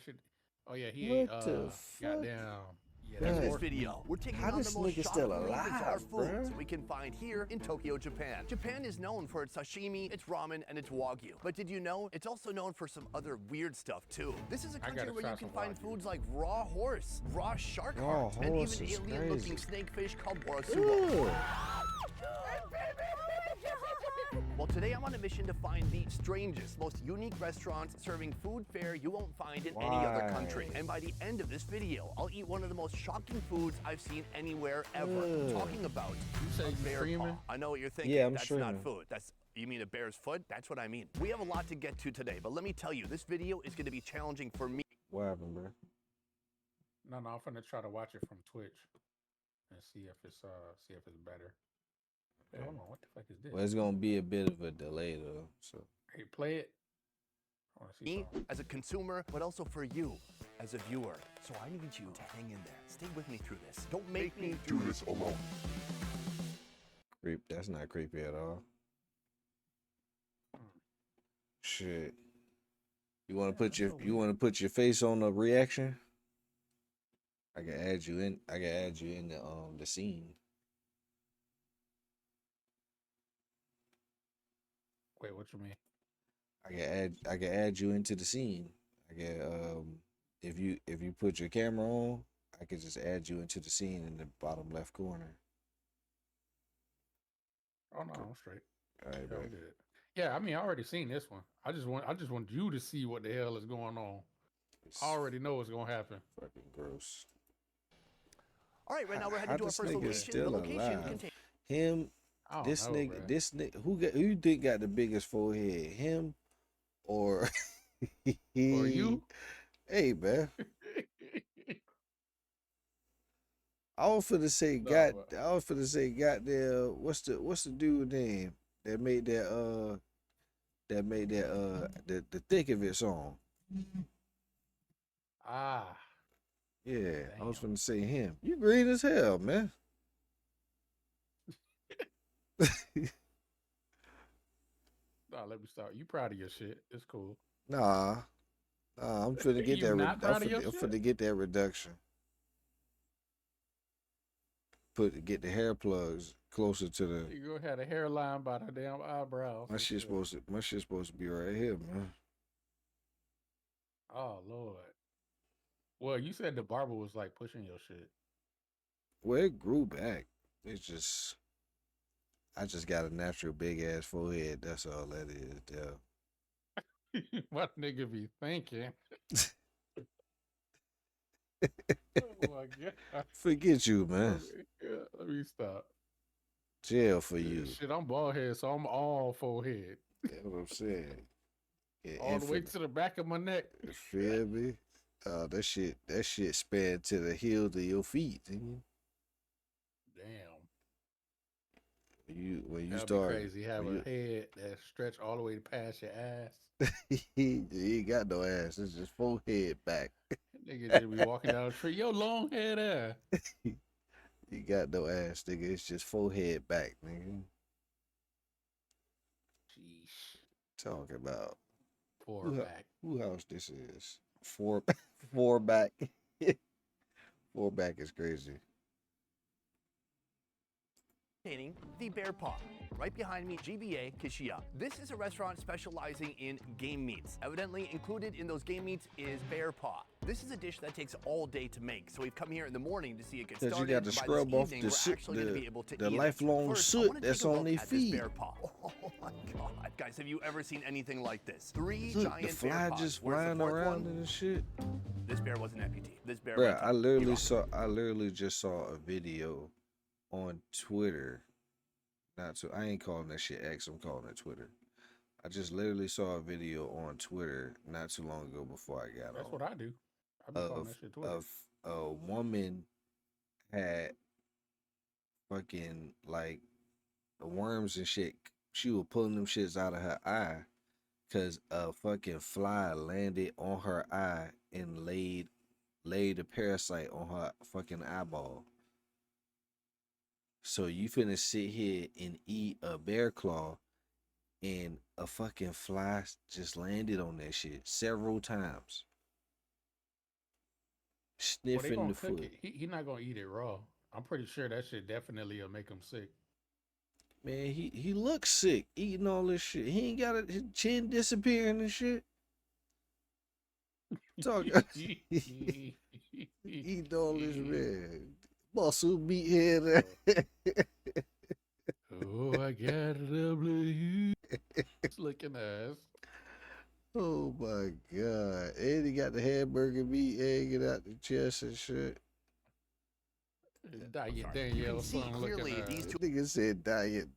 shit. Oh yeah, he ate What the fuck? goddamn yeah, that's In this Bruh, horse meat. video, we're taking how on the this most nigga still shockingly bizarre alive, foods bruh? we can find here in Tokyo, Japan. Japan is known for its sashimi, its ramen, and its wagyu. But did you know it's also known for some other weird stuff too? This is a I country gotta where try you can some find wagyu. foods like raw horse, raw shark Raw heart, and horse even is alien-looking crazy. snakefish called borasuba. Ugh. Well, today I'm on a mission to find the strangest, most unique restaurants serving food fare you won't find in any other country. Why? And by the end of this video, I'll eat one of the most shocking foods I've seen anywhere ever. Ugh. Talking about You say a you bear streaming? paw. I know what you're thinking. Yeah, I'm That's streaming. not food. You mean a bear's foot? That's what I mean. We have a lot to get to today, but let me tell you, this video is going to be challenging for me. What happened, bro? No, I'm finna try to watch it from Twitch and see if it's better. Hey, hold on, what the fuck is this? Well, it's gonna be a bit of a delay though. So Hey, play it. I wanna see Me something. as a consumer, but also for you as a viewer. So I need you to hang in there. Stay with me through this. Don't make me do this alone. creep. That's not creepy at all. Shit. You wanna put your face on the reaction? I can add you in. I can add you in the scene. Wait, what you mean? I can add you into the scene. I can if you put your camera on, I can just add you into the scene in the bottom left corner. Oh no, I'm straight. All right, Yeah, bro. we good. Yeah, I mean, I already seen this one. I just want you to see what the hell is going on. It's I already know what's gonna happen. fucking gross. All right, right now we're How heading to our this first nigga location. The still location alive? contains Him, I don't this know, nigga, bruh. this nigga, who you think got the biggest forehead? Him or Or you? Hey, man. I was finna say Nah, but- I was finna say goddamn what's the dude name that made that the thick of it song. Ah, Yeah, I was Damn. finna say him. You green as hell, man. nah, let me stop. You proud of your shit? It's cool. Nah, I'm finna get You that. not proud of your I'm shit? finna get that reduction. Get the hair plugs closer to the. You gonna have a hairline by the damn eyebrows. My and shit's shit. supposed to be right here, man. Oh Lord. Well, you said the barber was like pushing your shit. Well, it grew back. It's just, I just got a natural big ass forehead. That's all that is. Yeah. What nigga be thinking? Oh my god. Forget you, man. Yeah, let me stop. Jail for you. Shit, I'm bald head, so I'm all forehead. That's what I'm saying. Yeah, All the way infinite. to the back of my neck. You feel me? That shit span to the heels of your feet. Nigga. Damn. When you That'd start, be crazy. Have when a head that stretch all the way past your ass. you ain't got no ass. It's just forehead back. Nigga just be walking down the street. Yo, long head ass. You got no ass, nigga. It's just forehead back, nigga. Sheesh. Talking about Poor back. who house this is? Four back. Four back is crazy. the Bear Paw. Right behind me, GBA Kishiya. This is a restaurant specializing in game meats. Evidently included in those game meats is bear paw. This is a dish that takes all day to make, so we've come here in the morning to see it get started. Because you got to By scrub this off evening, the we're soot, actually gonna be able to the eat it. lifelong First, I soot wanna take that's a look on their at this feet. bear paw. Oh my god, guys, have you ever seen anything like this? Three Look, giant the fly bear paws. just Where's the flying fourth around one? and shit. This bear was an amputee. This bear. Bruh, went to I Iraq. literally just saw a video on Twitter. I ain't calling that shit X, I'm calling it Twitter. I just literally saw a video on Twitter not too long ago before I got That's on. what I do. I be calling that shit Twitter. Of a woman had fucking like the worms and shit. She was pulling them shits out of her eye because a fucking fly landed on her eye and laid a parasite on her fucking eyeball. So you finna sit here and eat a bear claw and a fucking fly just landed on that shit several times. Well, they sniffing gonna the cook foot. it. He not gonna eat it raw. I'm pretty sure that shit definitely will make him sick. Man, he looks sick eating all this shit. He ain't got his chin disappearing and shit. Talk eating all this man muscle meathead. Oh, I got it W. It's looking ass. Oh my god! And he got the hamburger meat hanging out the chest and shit. Diet You Danielle can see son clearly looking these ass. two Nigga said diet.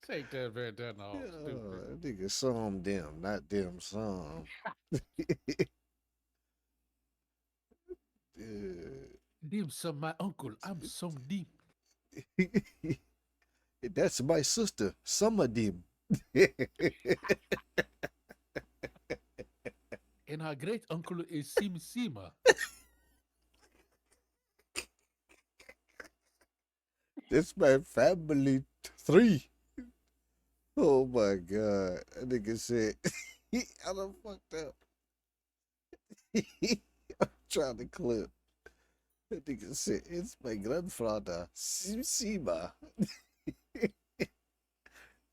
Take that bandana off, stupid. Nigga some them, not them some. Dim some my uncle. I'm some deep. That's my sister, some of them. And her great uncle is Sim Sima. That's my family 3. Oh my god. That nigga said, I done fucked up. I'm trying to clip. That nigga said, it's my grandfather, Sima.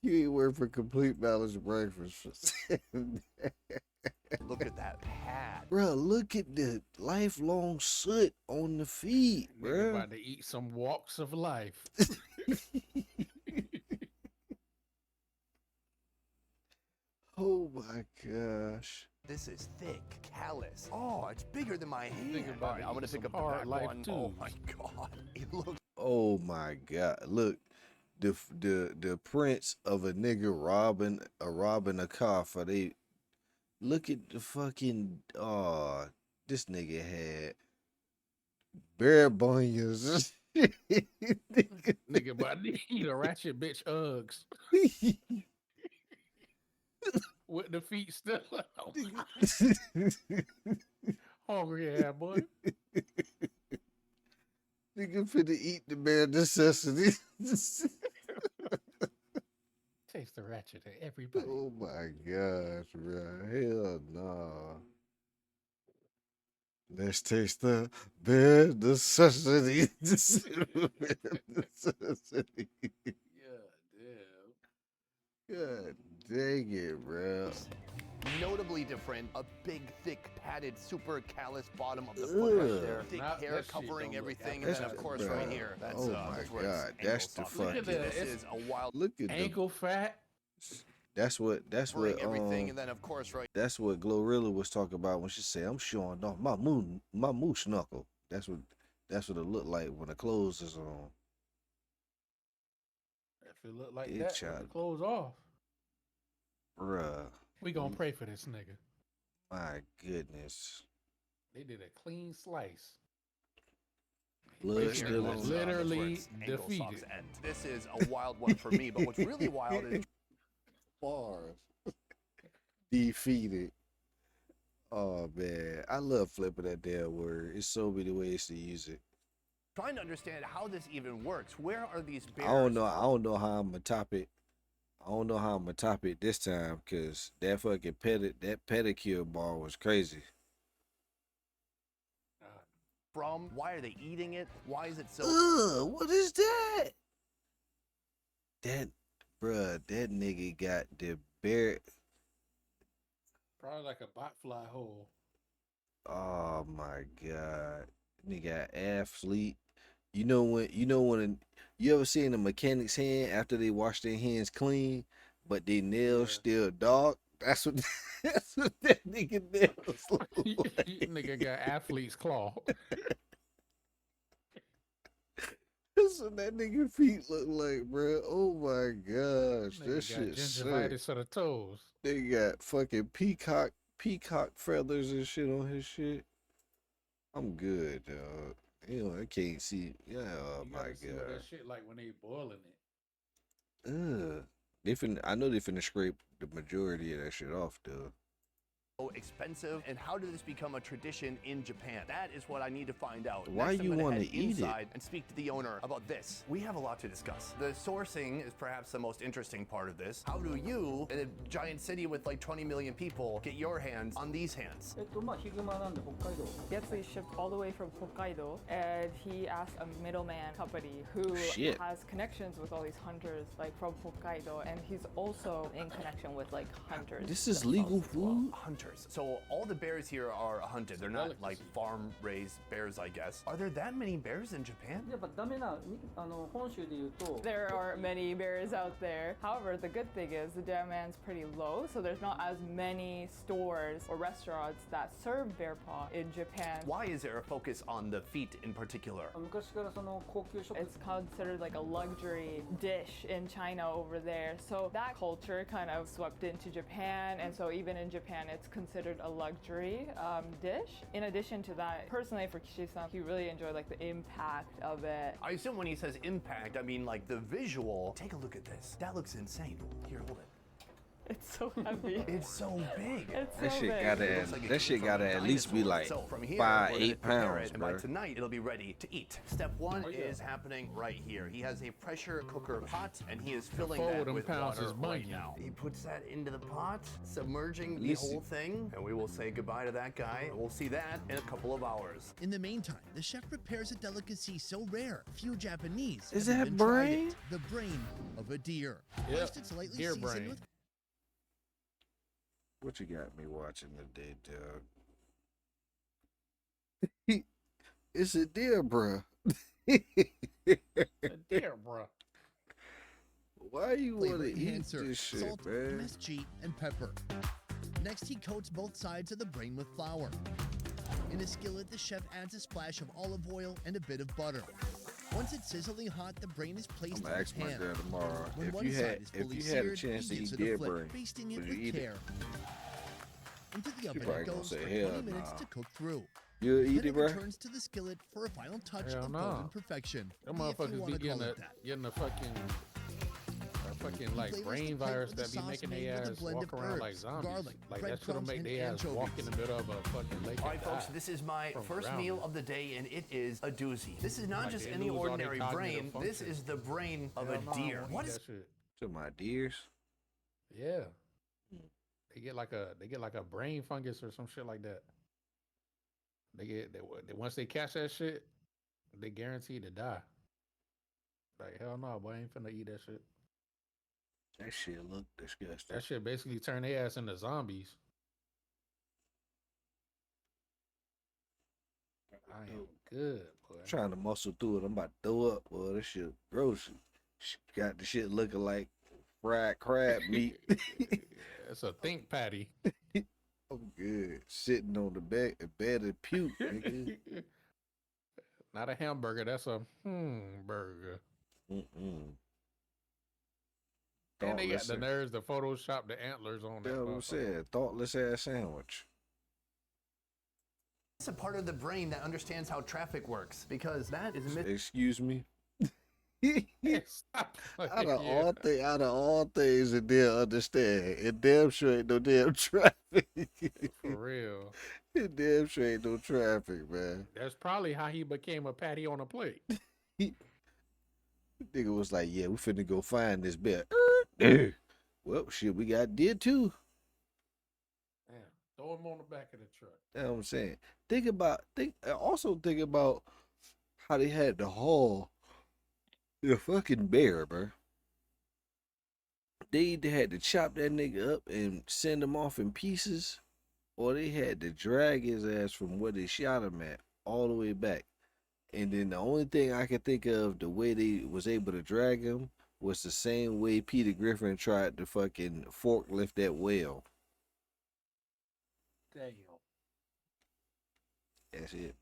You ain't work for complete balanced breakfast. look at that pad. Bro, look at the lifelong soot on the feet, Nigga bro. about to eat some walks of life. Oh my gosh. This is thick, callous. Oh, it's bigger than my hand. Nigga about All right, to I'm gonna eat pick some up the hard back life one. Oh too. my god, it looks. Oh my god. Look, the prints of a nigga robbing a car for they look at the fucking this nigga had bare bunions. Nigga about to eat a ratchet bitch Uggs with the feet still out. Hungry ass boy. Nigga finna eat the bare necessities. Taste the ratchet at everybody. Oh my gosh, bro. Hell no. Let's taste the bare necessities. Bare necessities. Yeah, God dang it, bro. notably different. A big, thick, padded, super callous bottom of the foot right Ugh. there. Thick Not- hair that shit covering don't look everything, and That's then of the- course bro. right here. That's Oh that's my where it's God, that's the ankle socket. fucking- This is a wild Look at ankle fat. that's what covering everything, and then of course right. that's what Glorilla was talking about when she said, "I'm showing off my moosh knuckle." That's what it looked like when the clothes is on. If it look like It that, with shot. the clothes off. Bruh, We gonna pray for this nigga. my goodness. They did a clean slice. Blood Right Right here, still here, on. that's, literally that's where its ankle socks defeated. end. This is a wild one for me, but what's really wild is Bars. Defeated. Oh man, I love flipping that damn word. It's so many ways to use it. trying to understand how this even works. Where are these bears? I don't know how I'm gonna top it. I don't know how I'm gonna top it this time because that fucking pedicure bar was crazy. from? Why are they eating it? Why is it so? Ugh, what is that? That nigga got the bear. Probably like a bot fly hole. Oh my god, nigga got athlete. You know when you ever seen a mechanic's hand after they wash their hands clean, but their nails Yeah. still dark? That's what that nigga nails look like. Nigga got athlete's claw. That's what that nigga feet look like, bro. Oh my gosh, Nigga that got shit sick. gingivitis of the toes. They got fucking peacock feathers and shit on his shit. I'm good, dog. You know, I can't see. Yeah, oh You my gotta see what god. that shit like when they boiling it. Ugh. I know they finna scrape the majority of that shit off, though. expensive, and how did this become a tradition in Japan? That is what I need to find out. Why Next, I'm you gonna wanna head eat it? inside and speak to the owner about this. We have a lot to discuss. The sourcing is perhaps the most interesting part of this. How do you, in a giant city with like 20 million people, get your hands on these hands? まあヒグマなんで北海道 He actually shipped all the way from Hokkaido, and he asked a middleman company who Shit. has connections with all these hunters, like from Hokkaido, and he's also in connection with like hunters. This is themselves legal as well. food? Hunters. So all the bears here are hunted. They're not like farm-raised bears, I guess. Are there that many bears in Japan? やっぱダメな本州でいうと There are many bears out there. However, the good thing is the demand's pretty low, so there's not as many stores or restaurants that serve bear paw in Japan. Why is there a focus on the feet in particular? 昔からその高級食 It's considered like a luxury dish in China over there. So that culture kind of swept into Japan, and so even in Japan, it's considered a luxury dish. In addition to that, personally for Kishi-san, he really enjoyed like the impact of it. I assume when he says impact, I mean like the visual. Take a look at this. That looks insane. Here, hold it. It's so heavy. It's so big. It's That so shit big. gotta It looks like it that came shit from gotta a at least be dinosaur. like So from here, 5, we're gonna 8 prepare pounds, it, and by bro. tonight it'll be ready to eat. Step one is happening right here. He has a pressure cooker pot, and he is filling Four of that them with pounds water is right money. now. He puts that into the pot, submerging the Listen. whole thing, and we will say goodbye to that guy. We'll see that in a couple of hours. In the meantime, the chef prepares a delicacy so rare, few Japanese Is have that even tried brain? it. The brain of a deer. Yep, First, it's lightly deer seasoned brain. with What you got me watching today, dog? It's a deer, bruh. Dear, bro. Why you flavor wanna eat enhancer, this shit, salt, man? MSG, and pepper. Next, he coats both sides of the brain with flour. In a skillet, the chef adds a splash of olive oil and a bit of butter. Once it's sizzling hot, the brain is placed I'm in gonna a ask my pan. girl tomorrow When if one you side had is fully a chance seared, to he gives eat it a deer flip, brain, basting it would with you eat care. it? Into the oven probably it gonna goes say, for "Hell 20 minutes nah." to cook through. You eat Then it, it bruh? returns to the skillet for a final touch Hell of no. golden perfection. Them if you motherfuckers wanna be call it that. getting the fucking like Flavors brain the plate virus with a that be sauce making made their with a ass blend walk of around like herbs, zombies. garlic, Like that shit'll breadcrumbs, make and their ass walk in the anchovies. middle of a fucking lake. All and right, folks, die this is my from first drowning. meal of the day, and it is a doozy. This is not Like, just they any lose all their ordinary cognitive brain. This function. is the brain of Hell a no, I deer. won't What eat is that shit? To my deers? Yeah. They get like a brain fungus or some shit like that. Once they catch that shit, they guaranteed to die. Like hell no, boy, I ain't finna eat that shit. That shit look disgusting. That shit basically turn their ass into zombies. I am good, boy. Trying to muscle through it. I'm about to throw up, boy. This shit gross. Got the shit looking like fried crab meat. It's a think patty. I'm good. Sitting on the bed of puke, nigga. Not a hamburger, that's a burger. Mm-mm. And they got Thoughtless the ass- nerves to Photoshop the antlers on that. That's what I'm motherfucker. saying. Thoughtless ass sandwich. It's a part of the brain that understands how traffic works, because that is a myth. Excuse me. Stop Out playing, of yeah. all things it did understand, it damn sure ain't no damn traffic. For real. It damn sure ain't no traffic, man. That's probably how he became a patty on a plate. Nigga was like, yeah, we finna go find this bear. Well, shit, we got deer too. Damn. Throw him on the back of the truck. You know what I'm saying? Also think about how they had to haul the fucking bear, bro. They either had to chop that nigga up and send him off in pieces, or they had to drag his ass from where they shot him at all the way back. And then the only thing I could think of, the way they was able to drag him, was the same way Peter Griffin tried to fucking forklift that whale. Damn. That's it.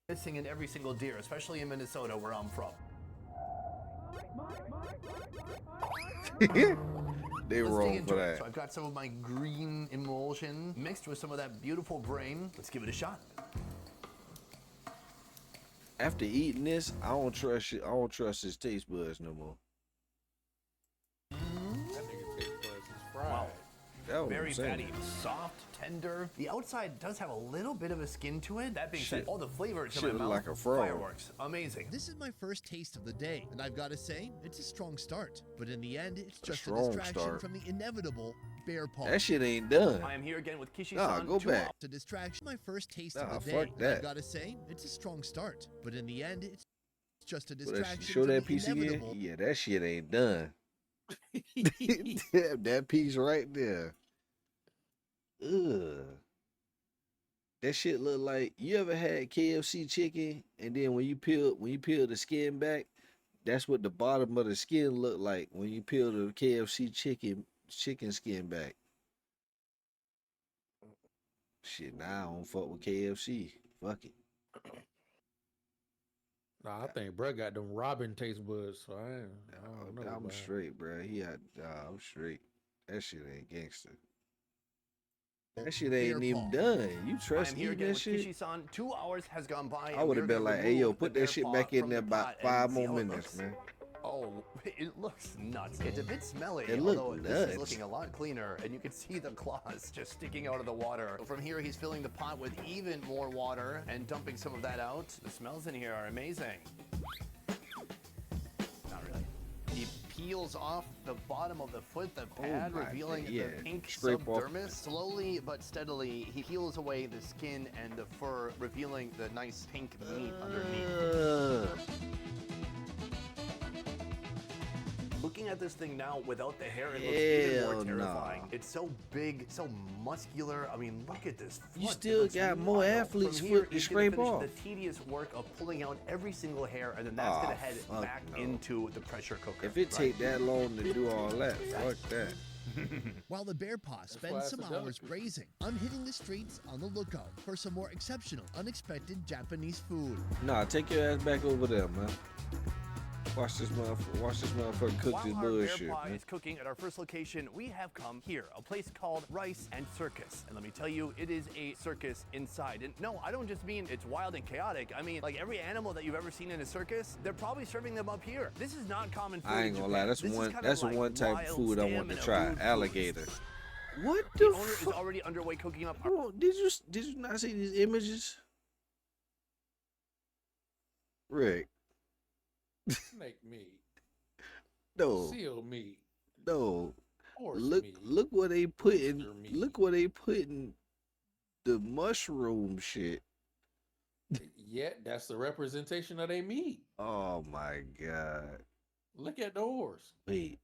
Missing in every single deer, especially in Minnesota, where I'm from. They Let's dig wrong into for it. that. So I've got some of my green emulsion mixed with some of that beautiful brain. Let's give it a shot. After eating this, I don't trust his taste buds no more. That nigga taste buds That's what Very I'm saying. fatty, soft, tender. The outside does have a little bit of a skin to it. That being said, Shit. all the flavors in Shit my look mouth, like a frog. fireworks. Amazing. This is my first taste of the day, and I've got to say, it's a strong start. But in the end, it's just a strong distraction start. from the inevitable bear paw. That shit ain't done. I am here again with Kishi-san. Nah, go back. It's a distraction. My first taste Nah, of the fuck day. And that. I've got to say, it's a strong start. But in the end, it's just a Well, that distraction shit- show from that the piece again. inevitable. Yeah, that shit ain't done. Damn, that piece right there. Ugh. That shit look like, you ever had KFC chicken and then when you peel the skin back, that's what the bottom of the skin look like when you peel the KFC chicken skin back. Shit, now I don't fuck with KFC. Fuck it. Nah, I think bro got them Robin taste buds, so I don't know. I'm about it. straight, bro. I'm straight. That shit ain't gangster. That shit ain't even done. You I trust am here eating again that with shit? Kishi-san. 2 hours has gone by. I and would have we're been gonna like, hey, yo, remove put the that shit bear back paw in from there the about pot and 5 see more how it minutes, looks. man. Oh, it looks nuts. It's a bit smelly, It look although this is nuts. looking a lot cleaner, and you can see the claws just sticking out of the water. From here, he's filling the pot with even more water and dumping some of that out. The smells in here are amazing. Not really. He peels off the bottom of the foot, the pad, my revealing God, yeah. the pink Scrape off. subdermis. Slowly but steadily, he peels away the skin and the fur, revealing the nice pink meat underneath. Looking at this thing now without the hair, it looks even more Hell terrifying. nah. It's so big, so muscular. I mean, look at this foot. You It still looks got more wild. athlete's From here, foot to he's gonna scrape finish off. the tedious work of pulling out every single hair, and then that's Aw, gonna head fuck back no. into the pressure cooker. If it take that long to do all that, fuck that. While the bear paw why spends it's some a hours delicacy. grazing, I'm hitting the streets on the lookout for some more exceptional, unexpected Japanese food. Nah, take your ass back over there, man. Watch this motherfucker cook this While our bullshit, bear paw man. is cooking at our first location, we have come here, a place called Rice and Circus. And let me tell you, it is a circus inside. And no, I don't just mean it's wild and chaotic. I mean, like every animal that you've ever seen in a circus, they're probably serving them up here. This is not common food. I ain't in gonna lie, Japan. that's This is one kinda that's like one type of wild food I want to stamina try. food. Alligator. What The the owner is fuck? already underway cooking up our Hold on, did you not see these images? Rick, Snake meat, no, seal meat, no. horse Look, meat. look what they putting. Rooster meat. Look what they putting. The mushroom shit. Yeah, that's the representation of their meat. Oh my god. Look at the horse. Wait,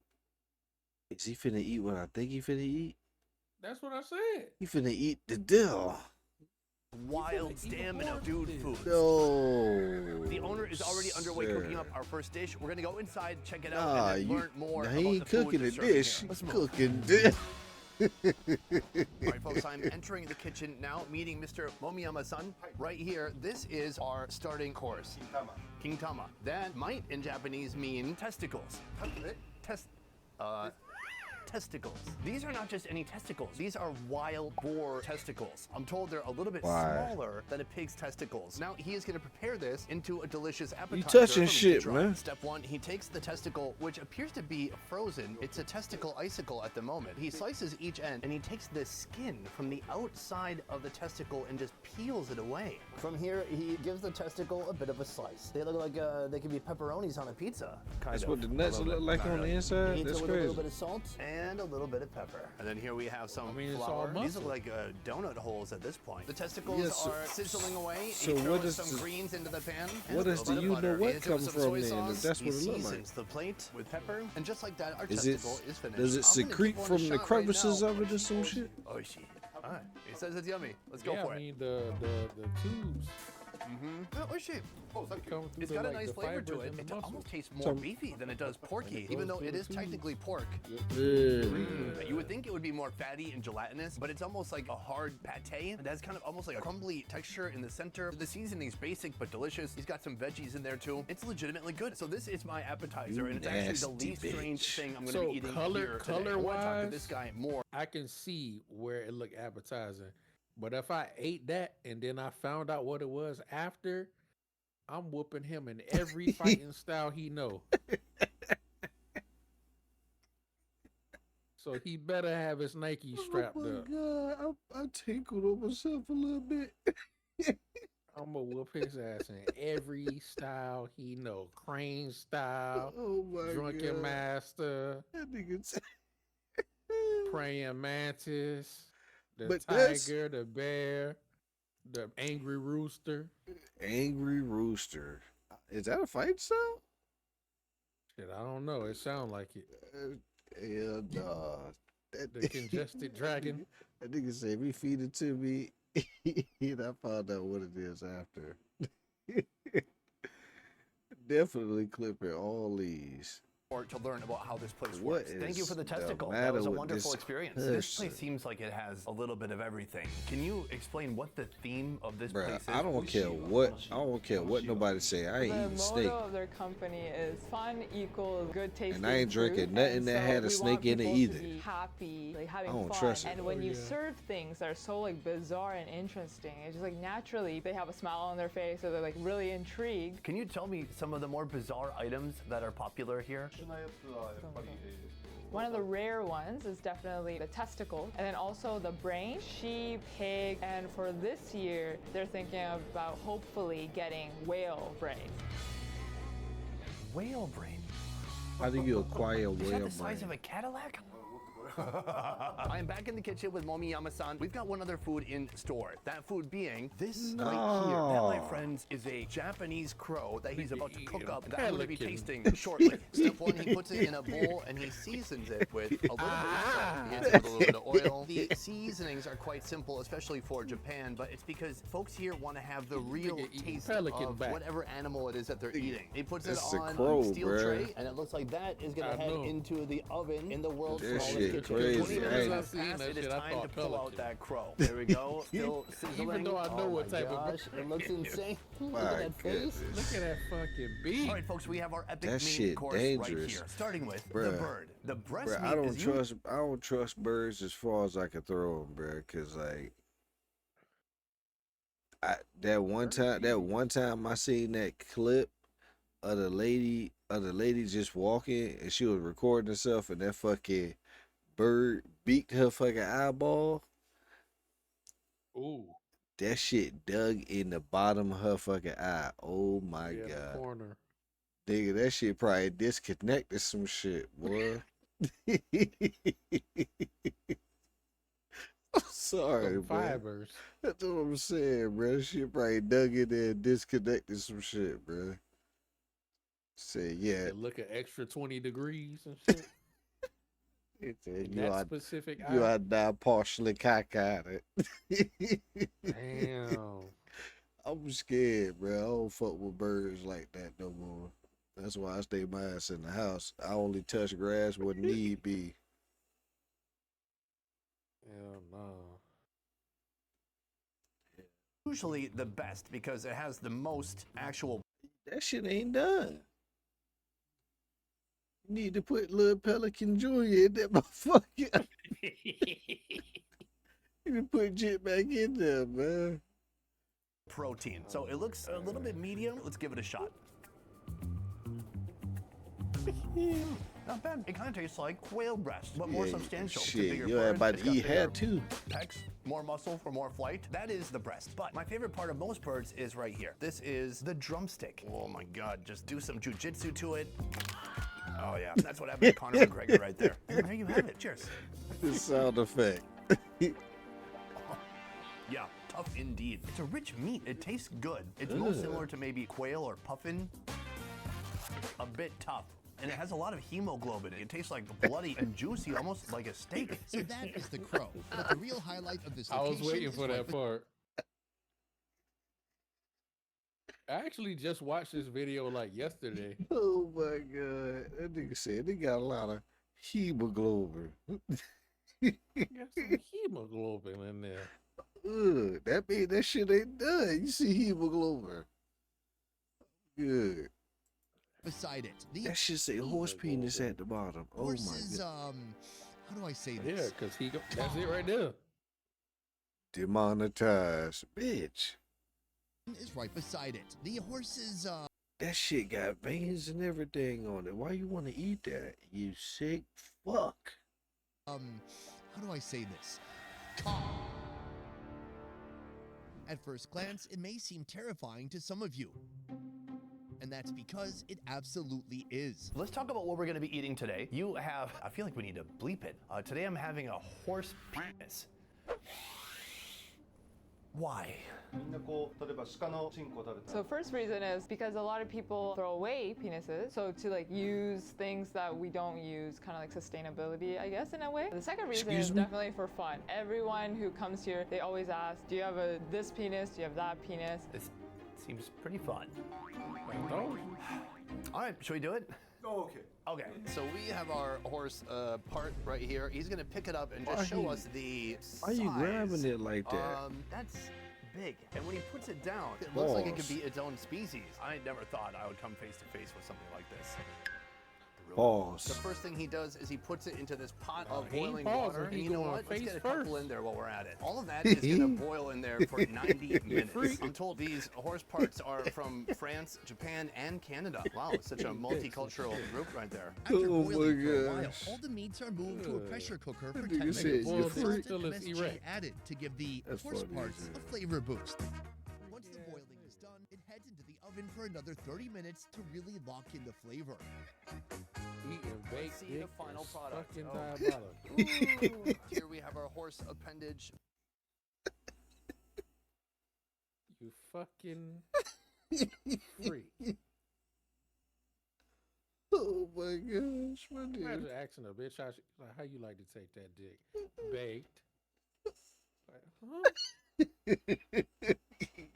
is he finna eat what I think he finna eat? That's what I said. He finna eat the dill. wild eat stamina horse food meat. foods. No. The owner is already underway cooking up sir. our first dish. We're gonna go inside, check it out, Nah, and then you, learn more nah, about he the ain't food cooking they're a serving dish. here. He's Let's move. cooking dish. All right, folks, I'm entering the kitchen now, meeting Mr. Momiyama-san right here. This is our starting course. Kintama. That might, in Japanese, mean testicles. Testicles. These are not just any testicles. These are wild boar testicles. I'm told they're a little bit Why? smaller than a pig's testicles. Now, he is going to prepare this into a delicious appetizer. touching for me to shit, try. man. Step one, he takes the testicle, which appears to be frozen. It's a testicle icicle at the moment. He slices each end, and he takes the skin from the outside of the testicle and just peels it away. From here, he gives the testicle a bit of a slice. They look like they could be pepperonis on a pizza. That's what the nuts look like on the inside. Eats That's it with a little crazy. bit of salt and a little bit of pepper. And then here we have some I mean, it's flour. all These look muscle. like donut holes at this point. The testicles Yeah, so- are sizzling away. so he what throws is some the- greens into the pan. and what a is little the bit you of know butter. what He hits it with come some from soy then, if sauce. that's He what it look like? seasons the plate with pepper, and just like that, our Is it? testicle is finished. Does it I'm gonna secrete give one a from the shot right crevices now. of it or some shit? Oh shit! All right, he says it's yummy. Let's go Yeah, for I it. mean the tubes. Oh shit! Oh, thank you. Come through It's the, got a like, nice the flavor to fibers it. and the It muscle. almost tastes more So- beefy than it does porky, it even goes though through it the is technically tubes. pork. Ugh. You would think it would be more fatty and gelatinous, but it's almost like a hard pate. It has kind of almost like a crumbly texture in the center. The seasoning's basic but delicious. He's got some veggies in there too. It's legitimately good. So this is my appetizer, and it's actually the nasty least strange bitch. thing I'm going to So be eating color- here today. I want to talk to color-wise- this guy more. I can see where it looked appetizing, but if I ate that and then I found out what it was after, I'm whooping him in every fighting style he know. So he better have his Nike strapped oh my up. God, I tinkled on myself a little bit. I'm gonna whoop his ass in every style he know. Crane style, Oh my drunken God. master, That nigga said- praying mantis, the But that's tiger, the bear, the angry rooster. Angry Rooster. Is that a fight style? Shit, I don't know. It sound like it. Hell nah. The congested dragon. That nigga said, if he feed it to me, and I found out what it is after. Definitely clipping all these. Or to learn about how this place What works. Thank you is for the the testicle. That matter was a with wonderful this experience. This place person? seems like it has a little bit of everything. Can you explain what the theme of this Bruh, place is? I don't care what nobody say. I ain't The eating motto snake. of their company is fun equals good tasting And I ain't drinking food. nothing And that so had a we snake want in it people either. To be happy, like having I don't fun. trust it. And when Oh, you yeah. serve things that are so like bizarre and interesting, it's just like naturally they have a smile on their face or they're like really intrigued. Can you tell me some of the more bizarre items that are popular here? One of the rare ones is definitely the testicle, and then also the brain, sheep, pig, and for this year, they're thinking about hopefully getting whale brain. Whale brain. How do you acquire Is that whale the size brain? of a Cadillac? I am back in the kitchen with Momi Yama-san. We've got one other food in store. That food being this right here. That, my No. friends, is a Japanese crow that he's about to cook up. That I'm going to be Pelican. tasting shortly. Step one, he puts it in a bowl and he seasons it with a little bit of salt. He hits it with a little bit of oil. The seasonings are quite simple, especially for Japan, but it's because folks here want to have the real nigga eating taste pelican of back. whatever animal it is that they're eating. He puts it That's a on crow, a steel bruh. tray, and it looks like that is going I to head know. into the oven in the world's That smallest shit kitchen. crazy. 20 minutes Hey. have Seen passed. that It is shit, I time to thought pull out pelican. that crow. There we go. Still sizzling. though I know Oh what my type of gosh, it looks insane. Look My at that face. goodness. Look at that fucking beat. All right, folks, we have our epic That meat shit course right dangerous. here. Starting with the Bruh. bird. The breast Bruh, meat I don't is I don't trust birds as far as I can throw them, bruh. Cause like, that one time I seen that clip of the lady just walking and she was recording herself and that fucking bird beaked her fucking eyeball. Ooh, That shit dug in the bottom of her fucking eye. Oh my yeah, the God. corner. Nigga, that shit probably disconnected some shit, boy. I'm sorry, Some bro. fibers. That's what I'm saying, bro. Shit probably dug in there and disconnected some shit, bro. Say, yeah. They look at extra 20 degrees and shit. It said, In you that are specific you eye. are now partially cockeyed. Damn. I'm scared, bro. I don't fuck with birds like that no more. That's why I stay my ass in the house. I only touch grass when need be. Hell no. usually the best because it has the most actual That shit ain't done. You need to put Lil Pelican Jr. in that motherfucker. You can put Jit back in there, man. protein. So it looks a little bit medium. Let's give it a shot. Not bad. It kind of tastes like quail breast, but more Yeah, substantial. It's a Shit, bigger you bird, about it's to got eat bigger hat too. pecs, more muscle for more flight. That is the breast. But my favorite part of most birds is right here. This is the drumstick. Oh my God, just do some jujitsu to it. Oh yeah, that's what happened to Conor McGregor right there. And there you have it. Cheers. The sound effect. Yeah, tough indeed. It's a rich meat. It tastes good. It's most similar to maybe quail or puffin. A bit tough. And it has a lot of hemoglobin. It tastes like bloody and juicy, almost like a steak. So that is the crow. But the real highlight of this I location was waiting is for right that part. I actually just watched this video like yesterday. Oh my God. That nigga said they got a lot of hemoglobin. Got some hemoglobin in there. Ugh, that mean that shit ain't done. You see hemoglobin. Good. beside it. The That shit say horse penis at the bottom. Oh horse my is, God. how do I say Yeah, this? because that's it right there. Demonetized. Bitch. Is right beside it. The horse is, That shit got veins and everything on it. Why you want to eat that? You sick fuck. how do I say this? Calm. At first glance, it may seem terrifying to some of you. And that's because it absolutely is. Let's talk about what we're going to be eating today. You have, I feel like we need to bleep it. Today I'm having a horse penis. Why? みんなこう例えば鹿のチンコを食べたら So first reason is because a lot of people throw away penises. So to like use things that we don't use, kind of like sustainability, I guess, in a way. The second reason Excuse is me? definitely for fun. Everyone who comes here, they always ask, do you have this penis? Do you have that penis? This seems pretty fun. Don't. All right, should we do it? Oh, okay. Okay, so we have our horse part right here. He's gonna pick it up and just Why show he- us the Why you size. grabbing it like that? That's big. And when he puts it down, it looks like it could be its own species. I never thought I would come face to face with something like this. Pause. The first thing he does is he puts it into this pot of he ain't boiling pausing, water. he And you know going what? Let's face get a couple first. in there while we're at it. All of that is gonna boil in there for 90 minutes. I'm told these horse parts are from France, Japan, and Canada. Wow, it's such a multicultural group right there. After Oh boiling my for a while, gosh. all the meats are moved to a pressure cooker for 10 nigga minutes. said you're With salt free. and Still is MSG erect. added to give the That's horse funny parts as a hell. flavor boost. Once the boiling is done, it heads into the oven for another 30 minutes to really lock in the flavor. Eating baked see dick the final is product. fucking Oh. diabolical. Ooh. Here we have our horse appendage. You fucking freak. Oh my gosh, my dude. Imagine asking a bitch how you like to take that dick. Baked. Like, huh?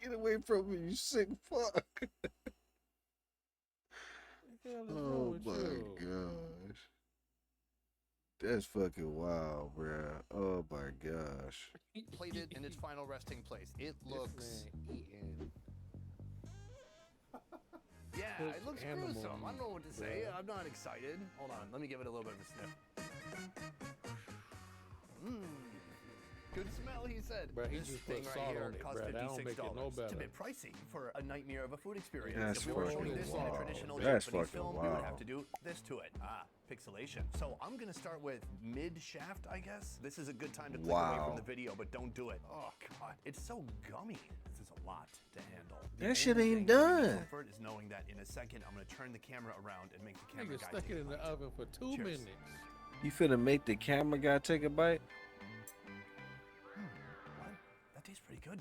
Get away from me, you sick fuck. What the hell is wrong Oh with my you? gosh. That's fucking wild, bruh. Oh my gosh. Plated in its final resting place. It This looks, man eating. yeah, looks it looks animal gruesome. I don't know what to say. bruh. I'm not excited. Hold on, let me give it a little bit of a sniff. Mmm. Good smell, he said. Bruh, he This just thing put right salt here on it, cost bruh. That don't $56. make it no It's a better. bit pricey for a nightmare of a food experience. That's if we were showing fucking this in a wild. traditional That's Japanese fucking film, we would have wild. to do this to it. Pixelation. So I'm gonna start with mid-shaft, I guess. This is a good time to click away Wow. from the video, but don't do it. Oh god, it's so gummy. This is a lot to handle. That shit only ain't thing giving me done. Comfort is knowing that in a second I'm gonna turn the camera around and make the camera Nigga guy stuck take it a in the bite. oven for 2 Cheers. minutes. You finna make the camera guy take a bite? What? That tastes pretty good.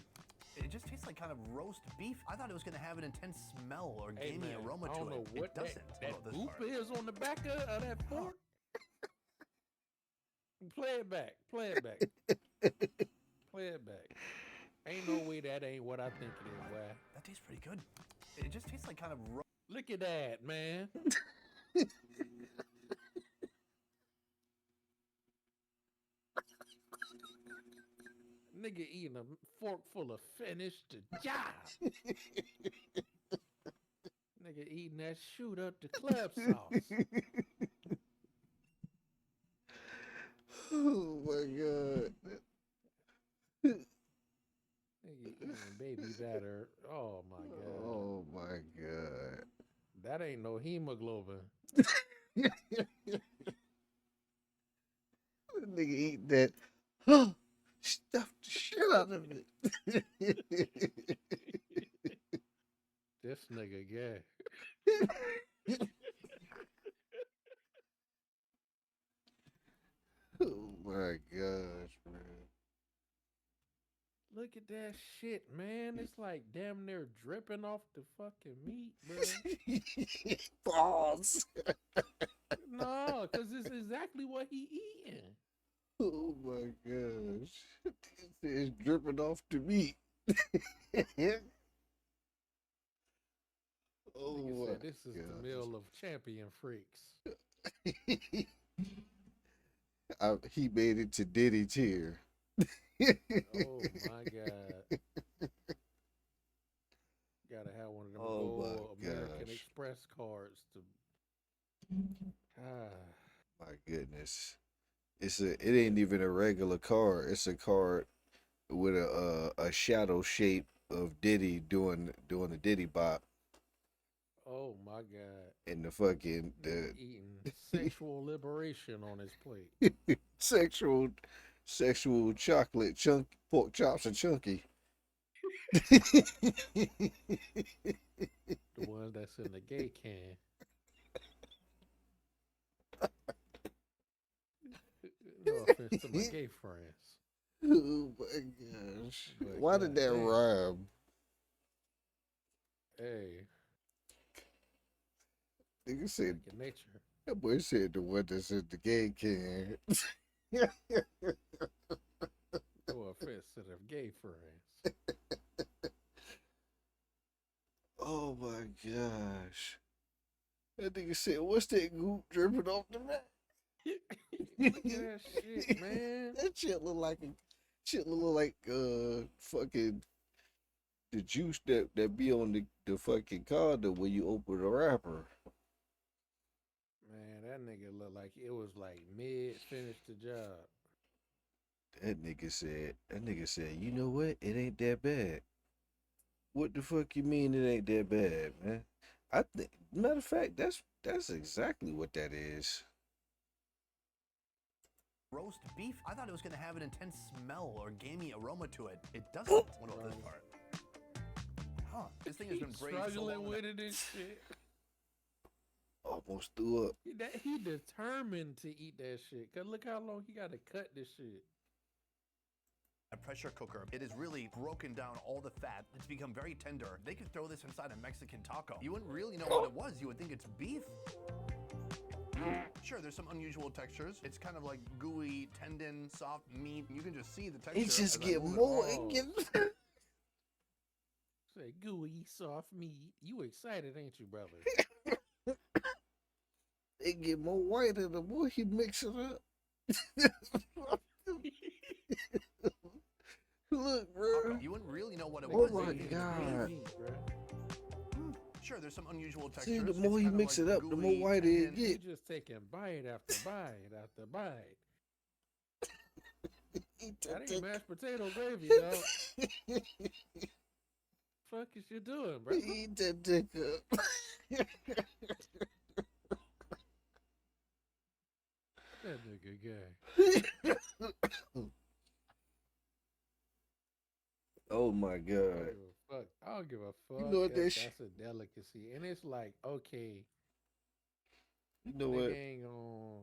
It just tastes like kind of roast beef. I thought it was gonna have an intense smell or Hey gamey man, aroma I to don't know it. what It doesn't. that What about this goop part? is on the back of that fork. Play it back. Play it back. Play it back. Ain't no way that ain't what I think it is, boy. That tastes pretty good. It just tastes like kind of Look at that, man. Nigga eating a fork full of finished job. Nigga eating that shoot up the club sauce. Oh my god. Nigga eating baby batter. Oh my god. Oh my god. That ain't no hemoglobin. Nigga eat that. Stuff the shit out of it. This nigga gay. Oh my gosh, man. Look at that shit, man. It's like damn near dripping off the fucking meat, bro. Balls. No, because it's exactly what he eating. Oh my gosh. It's dripping off the meat. Oh Nigga my said this is the gosh. meal of champion freaks. He made it to Diddy tier. Oh my god. Gotta have one of them Oh gold my American gosh. Express cards to My goodness. It ain't even a regular card. It's a card with a shadow shape of Diddy doing the Diddy bop. Oh my God. and the fucking the Eating sexual liberation on his plate. sexual chocolate pork chops and chunky. The one that's in the gay can. No offense to my gay friends. Oh my gosh. But Why did that goddamn. rhyme? Hey, Nigga said second nature. that boy said the one that's in the gay can. No offense to the gay friends. Oh my gosh. That nigga said, what's that goop dripping off the mat? Look at that shit, man. That shit look like fucking the juice that be on the fucking condom when you open the wrapper. Man, that nigga looked like it was like finished the job. That nigga said, you know what? It ain't that bad. What the fuck you mean it ain't that bad, man? I think, matter of fact, that's exactly what that is. Roast beef? I thought it was going to have an intense smell or gamey aroma to it. It doesn't. What about this part? Huh. This thing has been He's braised so struggling long with that- it and shit. Almost threw up. He determined to eat that shit. Cause look how long he got to cut this shit. A pressure cooker. It has really broken down all the fat. It's become very tender. They could throw this inside a Mexican taco. You wouldn't really know what it was. You would think it's beef. Sure, there's some unusual textures. It's kind of like gooey, tendon, soft meat. You can just see the texture. It just as I get move it more. along. It get Say gooey, soft meat. You excited, ain't you, brother? it get more whiter the more he mix it up. Look, bro. You wouldn't really know what it Oh was. my You would think it's God. beef. Meat, bruh. Sure, there's some unusual textures. See, the It's more you kind of mix like it up, the more gooey, whiter it tendon. You get. just taking bite after bite after bite. That ain't mashed potato gravy, dog. Fuck is you doing, bro? Eat that dick up. That nigga gay. Oh my I god. don't give a fuck. I don't give a fuck. know what if that sh- that's a delicacy, and it's like, okay, You know they what? ain't gonna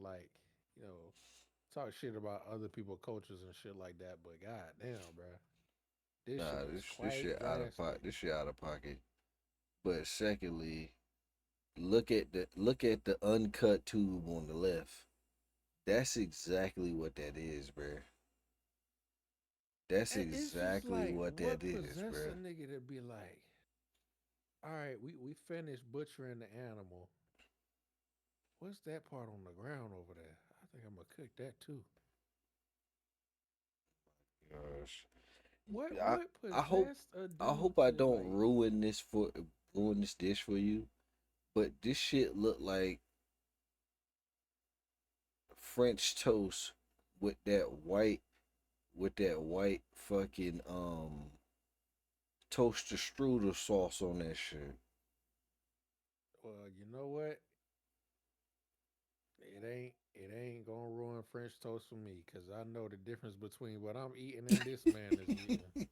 like, talk shit about other people's cultures and shit like that. But goddamn, bro, this Nah, shit is this quite shit out of pocket. drastic. This shit out of pocket. But secondly, look at the uncut tube on the left. That's exactly what that is, bruh. That's And it's just exactly like, what that is, possess bruh. a nigga to be like, all right, we finished butchering the animal. What's that part on the ground over there? I think I'm gonna cook that too. Gosh. What I hope possessed a I dude hope I to, don't like, ruin this dish for you, but this shit look like French toast with that white fucking toaster strudel sauce on that shit. Well, you know what? It ain't gonna ruin French toast for me, cause I know the difference between what I'm eating and this man is eating.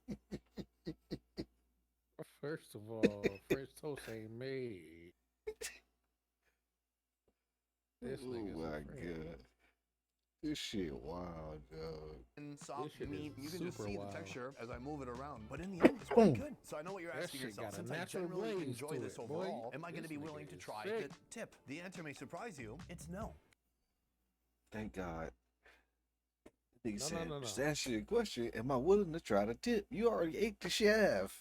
First of all, French toast ain't made. This Oh nigga's my a friend. god. This shit wild, dog. And soft shit meat. is You can just super see wild. the texture as I move it around. But in the end, it's pretty good. So I know what you're That asking shit yourself. got a Since I natural generally glaze enjoy to this it, boy. overall, am I going to This be nigga willing to is try sick. the tip? The answer may surprise you. It's no. Thank God. Nigga No, said, no. just answer your question, am I willing to try the tip? You already ate the shaft.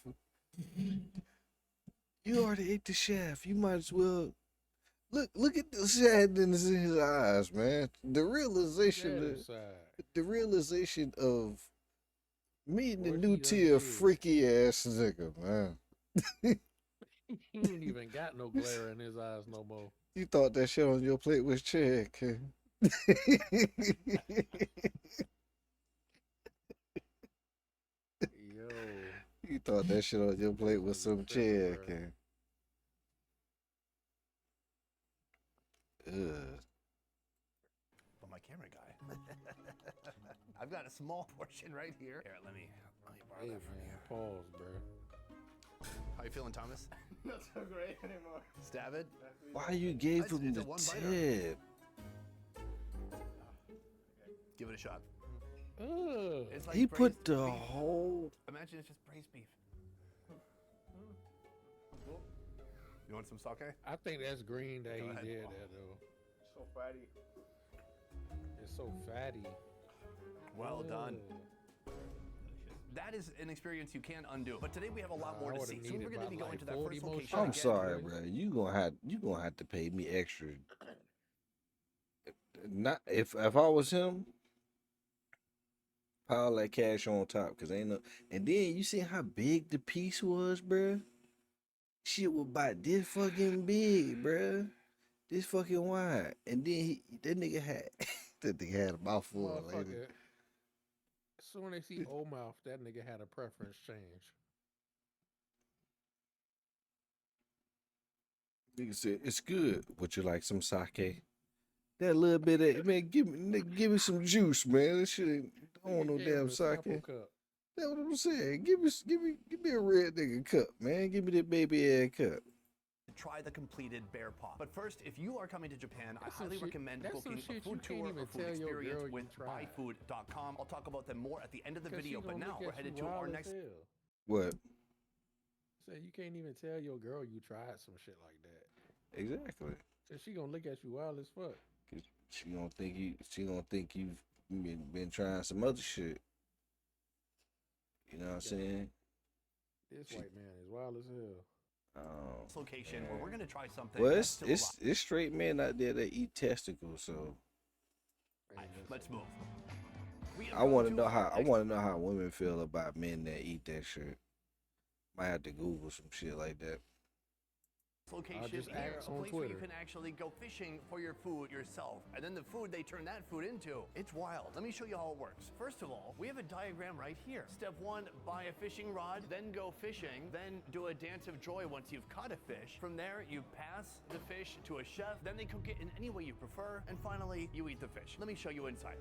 You already ate the shaft. You might as well look at the sadness in his eyes, man. The realization of meeting the What new he tier done did. freaky ass nigga, man. He ain't even got no glare in his eyes no more. You thought that shit on your plate was check. Yo, You thought that shit on your plate was Nigga some tripping, check. bruh. Ugh. But my camera guy. I've got a small portion right here. Here, let me borrow Hey that from man, you. pause, bro. How you feeling, Thomas? Not so great anymore. Stab it. Why you gave It's- him it's a the one-biter. tip? Give it a shot. Ugh. It's like He braised put the beef. whole. Imagine it's just braised beef. You want some sake? I think that's green that Go he ahead. did that though. So fatty. It's so fatty. Well done. Ugh. That is an experience you can't undo. But today we have a lot more I to would've see. So needed we're going to be about going like to that 40 first more location. shots. I'm again. sorry, boy. bro. You gonna have to pay me extra. Not if I was him, pile that cash on top, cause ain't no. And then you see how big the piece was, bruh. Shit was about this fucking big, bruh. This fucking wide. And then that nigga had that nigga had a mouthful. Like, Motherfucker. As soon as he old mouth, that nigga had a preference change. nigga said it's good. Would you like some sake? That little bit of man, give me some juice, man. That shit ain't, I don't want no Nigga gave him damn a sample sake. cup. That's what I'm saying. Give me a red nigga cup, man. Give me that baby ass cup. Try the completed bear paw. But first, if you are coming to Japan, I That's some highly shit- recommend that's some booking a shit you food can't tour even or food tell your experience girl you with tried. buyfood.com. I'll talk about them more at the end of the 'Cause video, she but gonna now look we're at headed you to our wild as next. hell. What? Say you can't even tell your girl you tried some shit like that. Exactly. Cause she gonna look at you wild as fuck. She gonna think you've been trying some other shit. You know what I'm saying? This She- white man is wild as hell. Oh, Location where we're going to try something. well, that's still alive. it's straight men out there that eat testicles. So Man, listen. Let's move. We have I want to come know our how I next want to know how women feel about men that eat that shit. Might have to Google some shit like that. location just here, ask a on place where you Twitter. can actually go fishing for your food yourself. And then the food, they turn that food into. It's wild. Let me show you how it works. First of all, we have a diagram right here. Step 1, buy a fishing rod, then go fishing, then do a dance of joy once you've caught a fish. From there, you pass the fish to a chef, then they cook it in any way you prefer, and finally, you eat the fish. Let me show you inside.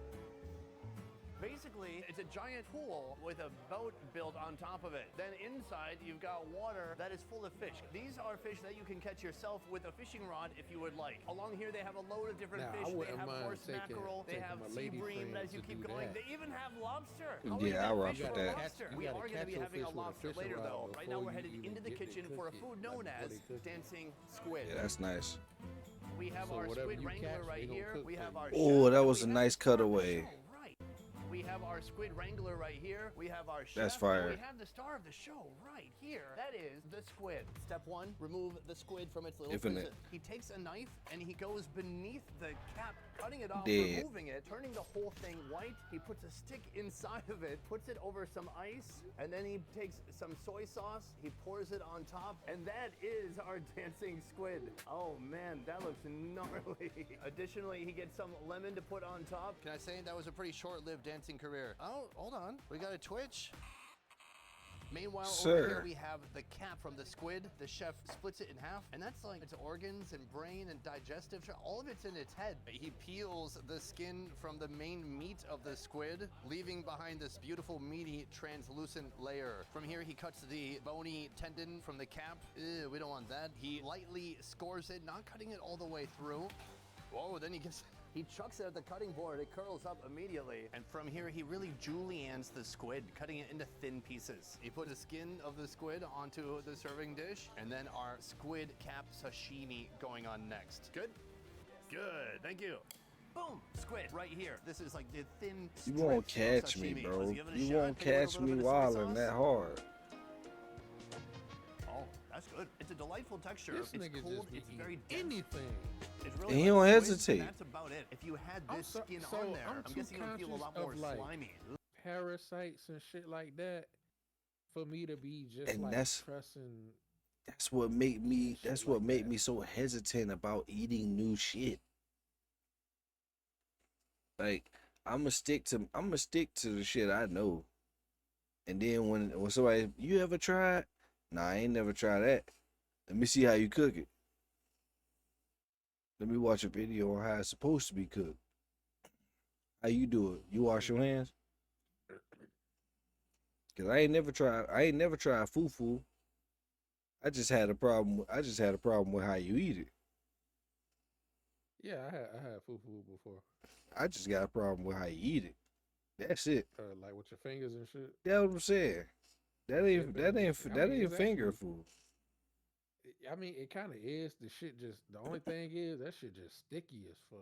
Basically, it's a giant pool with a boat built on top of it. Then inside, you've got water that is full of fish. These are fish that you can catch yourself with a fishing rod if you would like. Along here, they have a load of different Now, I fish. They wouldn't have mind horse taking- mackerel. They taking have my sea lady bream friend as you to keep do going. that. They even have lobster. Yeah, How are you I gonna rock fish with for that. lobster? You We gotta are going to catch be your having a fish with a lobster fishing later, rod though. Right now, before we're you headed even into the get to kitchen cook for a it, food like known before as they cook it. dancing squid. Yeah, that's nice. We have So our whatever squid you wrangler catch, right they gonna here. cook We for have you. our Oh, chef, that and was we a have nice the star of the cutaway. show, right. We have our squid wrangler right here. We have our chef. That's and fire. we have the star of the show right here. That is the squid. Step 1, remove the squid from its little Infinite. prison. He takes a knife and he goes beneath the cap, cutting it off, Dead. removing it, turning the whole thing white. He puts a stick inside of it, puts it over some ice, and then he takes some soy sauce, he pours it on top, and that is our dancing squid. Oh man, that looks gnarly. Additionally, he gets some lemon to put on top. Can I say that was a pretty short-lived dancing career? Oh, hold on. We got a twitch. Meanwhile, over Sir. here we have the cap from the squid. The chef splits it in half, and that's like its organs and brain and digestive. All of it's in its head. He peels the skin from the main meat of the squid, leaving behind this beautiful, meaty, translucent layer. From here, he cuts the bony tendon from the cap. Ew, we don't want that. He lightly scores it, not cutting it all the way through. Whoa, then he chucks it at the cutting board. It curls up immediately. And from here, he really juliennes the squid, cutting it into thin pieces. He put the skin of the squid onto the serving dish, and then our squid cap sashimi going on next. Good? Good, thank you. Boom, squid right here. This is like the thin You won't strips of catch me, sashimi. bro. Let's give it a You shot. won't Take a little catch bit me of soy wilding sauce. that hard. Oh, that's good. It's a delightful texture. This It's nigga cold. just be It's eating very dense. anything. It's And really he like don't squid, hesitate. and that's about it. If you had I'm this so- skin so on there, I'm I'm too guessing it would feel a conscious lot more of, like, slimy. Parasites and shit like that. For me to be just And like that's- trusting. That's what made me. Shit That's what like made that. me so hesitant about eating new shit. Like I'ma stick to the shit I know. And then when somebody, you ever tried? Nah, I ain't never tried that. Let me see how you cook it. Let me watch a video on how it's supposed to be cooked. How you do it? You wash your hands? Cause I ain't never tried fufu. I just had a problem with how you eat it. Yeah, I had fufu before. I just got a problem with how you eat it. That's it. Like with your fingers and shit. That's what I'm saying. That ain't finger food. I mean, it kind of is. The only thing is that shit just sticky as fuck.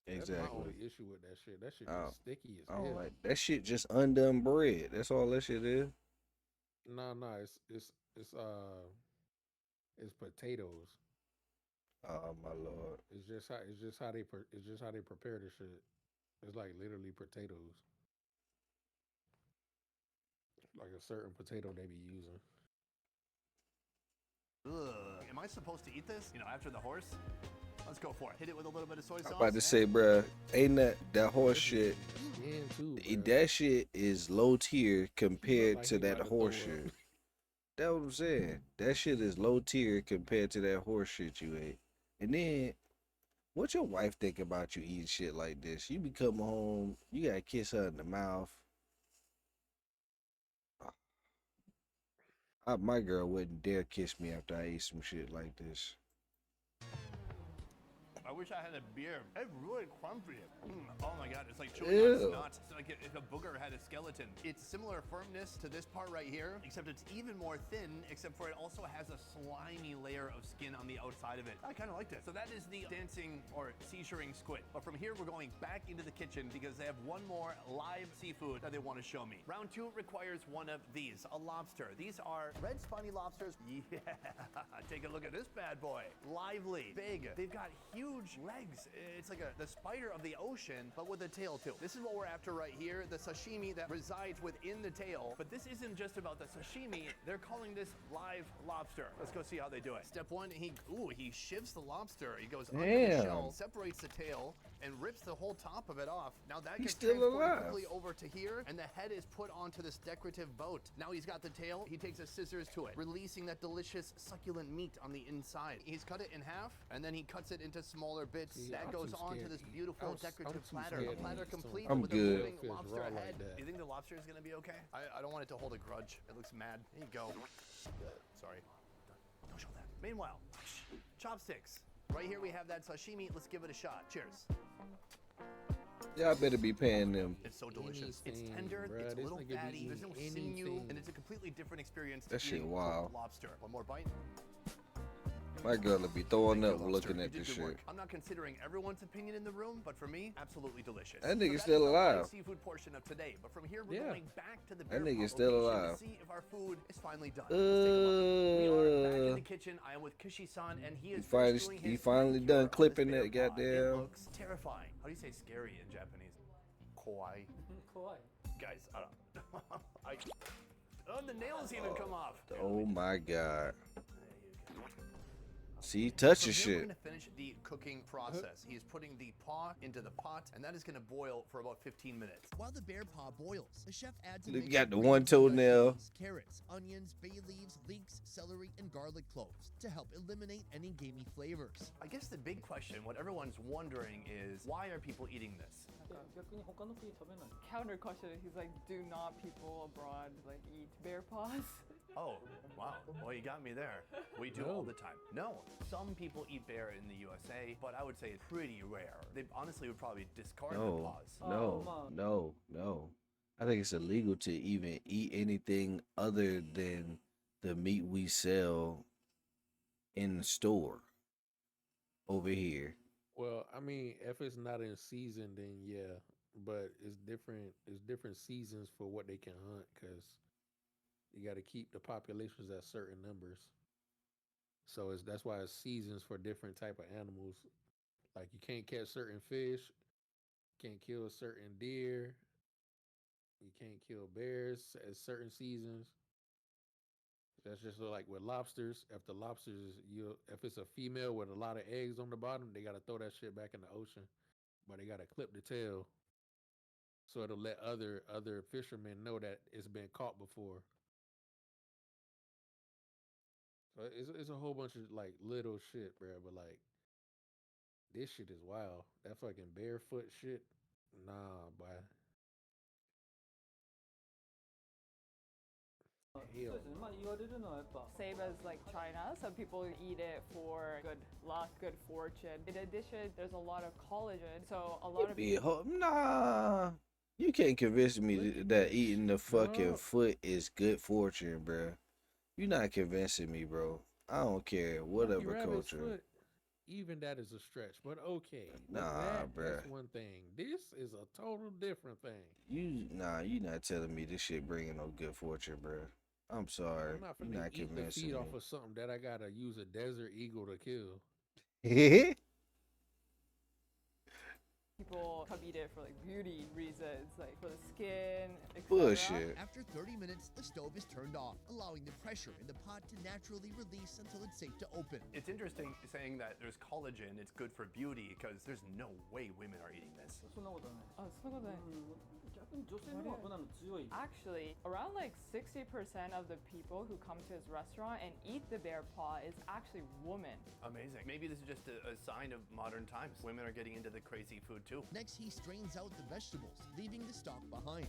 That's my Exactly. only issue with that shit. That shit Oh, just sticky as I don't hell. like that shit. Just undone bread. That's all that shit is. No, it's potatoes. Oh my lord. It's just how they prepare the shit. It's like literally potatoes. Like a certain potato they be using. Ugh. Am I supposed to eat this? You know, after the horse? Let's go for it. Hit it with a little bit of soy sauce. I'm about to say, bruh, ain't that horse shit? Skin too, That shit is low tier compared like to he that about to horse throw up. shit. That's what I'm saying. That shit is low tier compared to that horse shit you ate. And then, what your wife think about you eating shit like this? You be coming home, you gotta kiss her in the mouth. My girl wouldn't dare kiss me after I ate some shit like this. I wish I had a beer. It's really crumpy. Oh my god, it's like chewing on Ew. snot. It's like if a booger had a skeleton. It's similar firmness to this part right here, except it's even more thin, except for it also has a slimy layer of skin on the outside of it. I kind of like this. So that is the dancing or seizuring squid. But from here, we're going back into the kitchen because they have one more live seafood that they want to show me. Round 2 requires one of these, a lobster. These are red spiny lobsters. Yeah, take a look at this bad boy. Lively, big. They've got huge legs. It's like the spider of the ocean, but with a tail too. This is what we're after right here, the sashimi that resides within the tail. But this isn't just about the sashimi. They're calling this live lobster. Let's go see how they do it. Step 1, he shivs the lobster. He goes under the Damn. shell, separates the tail, and rips the whole top of it off. Now that He's gets still transported alive. quickly over to here, and the head is put onto this decorative boat. Now he's got the tail. He takes his scissors to it, releasing that delicious succulent meat on the inside. He's cut it in half, and then he cuts it into smaller bits. See, that I'm goes too onto scared this to eat. beautiful I'm decorative too platter. scared A to platter eat some complete I'm with good. a moving Fish lobster raw like head. that. Do you think the lobster is gonna be okay? I don't want it to hold a grudge. It looks mad. There you go. Sorry. Don't show that. Meanwhile, chopsticks. Right here we have that sashimi. Let's give it a shot. Cheers. Y'all better be paying them. It's so delicious. It's Anything, tender, bruh. it's a This little nigga be fatty, there's no eating sinew, anything. and it's a completely different experience to That shit eating wild. lobster. One more bite. My girl will be throwing Thank up you, looking lobster. at You this did good shit. work. I'm not considering everyone's opinion in the room, but for me, absolutely delicious. That nigga is still the live alive. seafood portion of today, but from here we're Yeah. going back to the That Bear nigga Paw still location alive. to see if our food is finally done. Let's take a look. We are back in the kitchen. I am with Kishi-san, and he is finally- finished doing he his finally manicure done on this clipping bear that paw. It goddamn- looks terrifying. How do you say scary in Japanese? Kawaii. 怖い Guys, I don't oh, the nails even come off. Oh my god. There you go. See, From touching here, we're shit. gonna finish the cooking process. He is putting the paw into the pot, and that is gonna boil for about 15 minutes. While the bear paw boils, the chef adds a Look, mix you got of the green one toenail. zucchinis, carrots, onions, bay leaves, leeks, celery, and garlic cloves to help eliminate any gamey flavors. I guess the big question, what everyone's wondering is, why are people eating this? 逆に他の国食べない Counter question. He's like, do not people abroad like eat bear paws? Oh, wow. Well, you got me there. We do all the time. No, some people eat bear in the USA, but I would say it's pretty rare. They honestly would probably discard the No, paws. no. I think it's illegal to even eat anything other than the meat we sell in the store over here. Well, I mean, if it's not in season, then yeah. But it's different. It's different seasons for what they can hunt because you got to keep the populations at certain numbers. So that's why it's seasons for different type of animals. Like you can't catch certain fish, can't kill certain deer, you can't kill bears at certain seasons. That's just like with lobsters. If the lobsters, if it's a female with a lot of eggs on the bottom, they gotta throw that shit back in the ocean, but they gotta clip the tail, so it'll let other fishermen know that it's been caught before. So it's a whole bunch of like little shit, bro. But like this shit is wild. That fucking barefoot shit, nah, boy. そう Hell ですね、まあ言われるのはやっぱ Same as like China, some people eat it for good luck, good fortune. In addition, there's a lot of collagen, so a lot of people. Nah, you can't convince me that eating the fucking No. foot is good fortune, bro. You're not convincing me, bro. I don't care, Monkey whatever rabbit's culture. foot, even that is a stretch, but okay. But Nah, that's bruh. one thing. This is a total different thing. You not telling me this shit bringing no good fortune, bro. I'm sorry, I'm not you're finna not eat the convincing feet me. off of something that I gotta use a desert eagle to kill. People come eat it for like beauty reasons, like for the skin, etc. Bullshit. After 30 minutes, the stove is turned off, allowing the pressure in the pot to naturally release until it's safe to open. It's interesting saying that there's collagen, it's good for beauty, because there's no way women are eating this. そんなことはない。 Oh, そんなことない。逆に女性の方が油の強い。 Actually, around like 60% of the people who come to his restaurant and eat the bear paw is actually women. Amazing. Maybe this is just a sign of modern times. Women are getting into the crazy food too. Next, he strains out the vegetables, leaving the stock behind,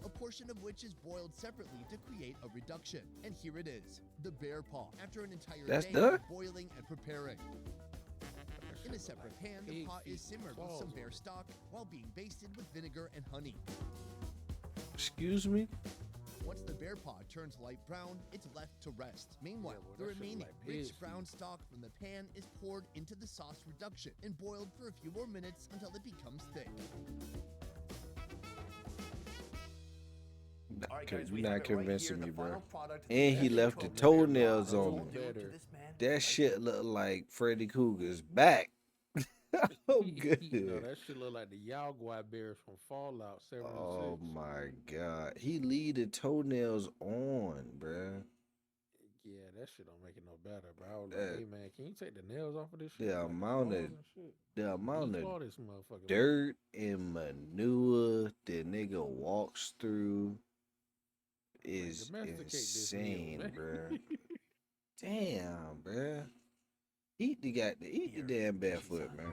a portion of which is boiled separately to create a reduction. And here it is, the bear paw, after an entire That's day done? of boiling and preparing. In a separate pan, the Pig pot is feet and simmered with some claws bear on it. stock while being basted with vinegar and honey. Excuse me? Once the bear paw turns light brown, it's left to rest. Meanwhile, boy, the that shit remaining like rich pig's brown stock from the pan is poured into the sauce reduction and boiled for a few more minutes until it becomes thick. All right, guys, we You're have not it right convincing here, me, the bro. final product. And he Every left the cooked bear paw. toenails I on told it. you to Better. this man, That right shit here. look like Freddy Krueger's back. Oh, No, good. that shit look like the Yaguai bears from Fallout 76. Oh my god. He leave the toenails on, bruh. Yeah, that shit don't make it no better, bro. I was like, Uh, hey man, can you take the nails off of this shit? The Like amount claws of and shit? the amount of Declaw this motherfucker. man. dirt and manure the nigga walks through is Domesticate this meal, insane, man. bruh. Damn, bruh. Eat the damn barefoot, man.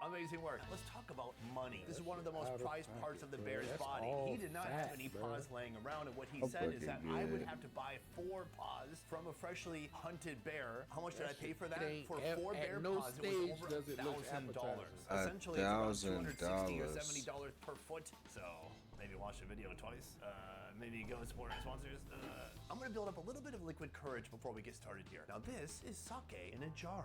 Amazing work. Let's talk about money. This is one of the most Out of prized pocket, parts of the bro. bear's That's body. all He did not have fat, any bro. paws laying around, and what he I'm said is that fucking I would good. have to buy 4 paws from a freshly hunted bear. How much did I That pay shit- for it that? ain't For at- 4 at bear no paws, it stage was over does it look $1,000. appetizing. Essentially, it's about $260 or $1,000. $70 per foot. So maybe watch the video twice. Maybe go support our sponsors. I'm gonna build up a little bit of liquid courage before we get started here. Now this is sake in a jar.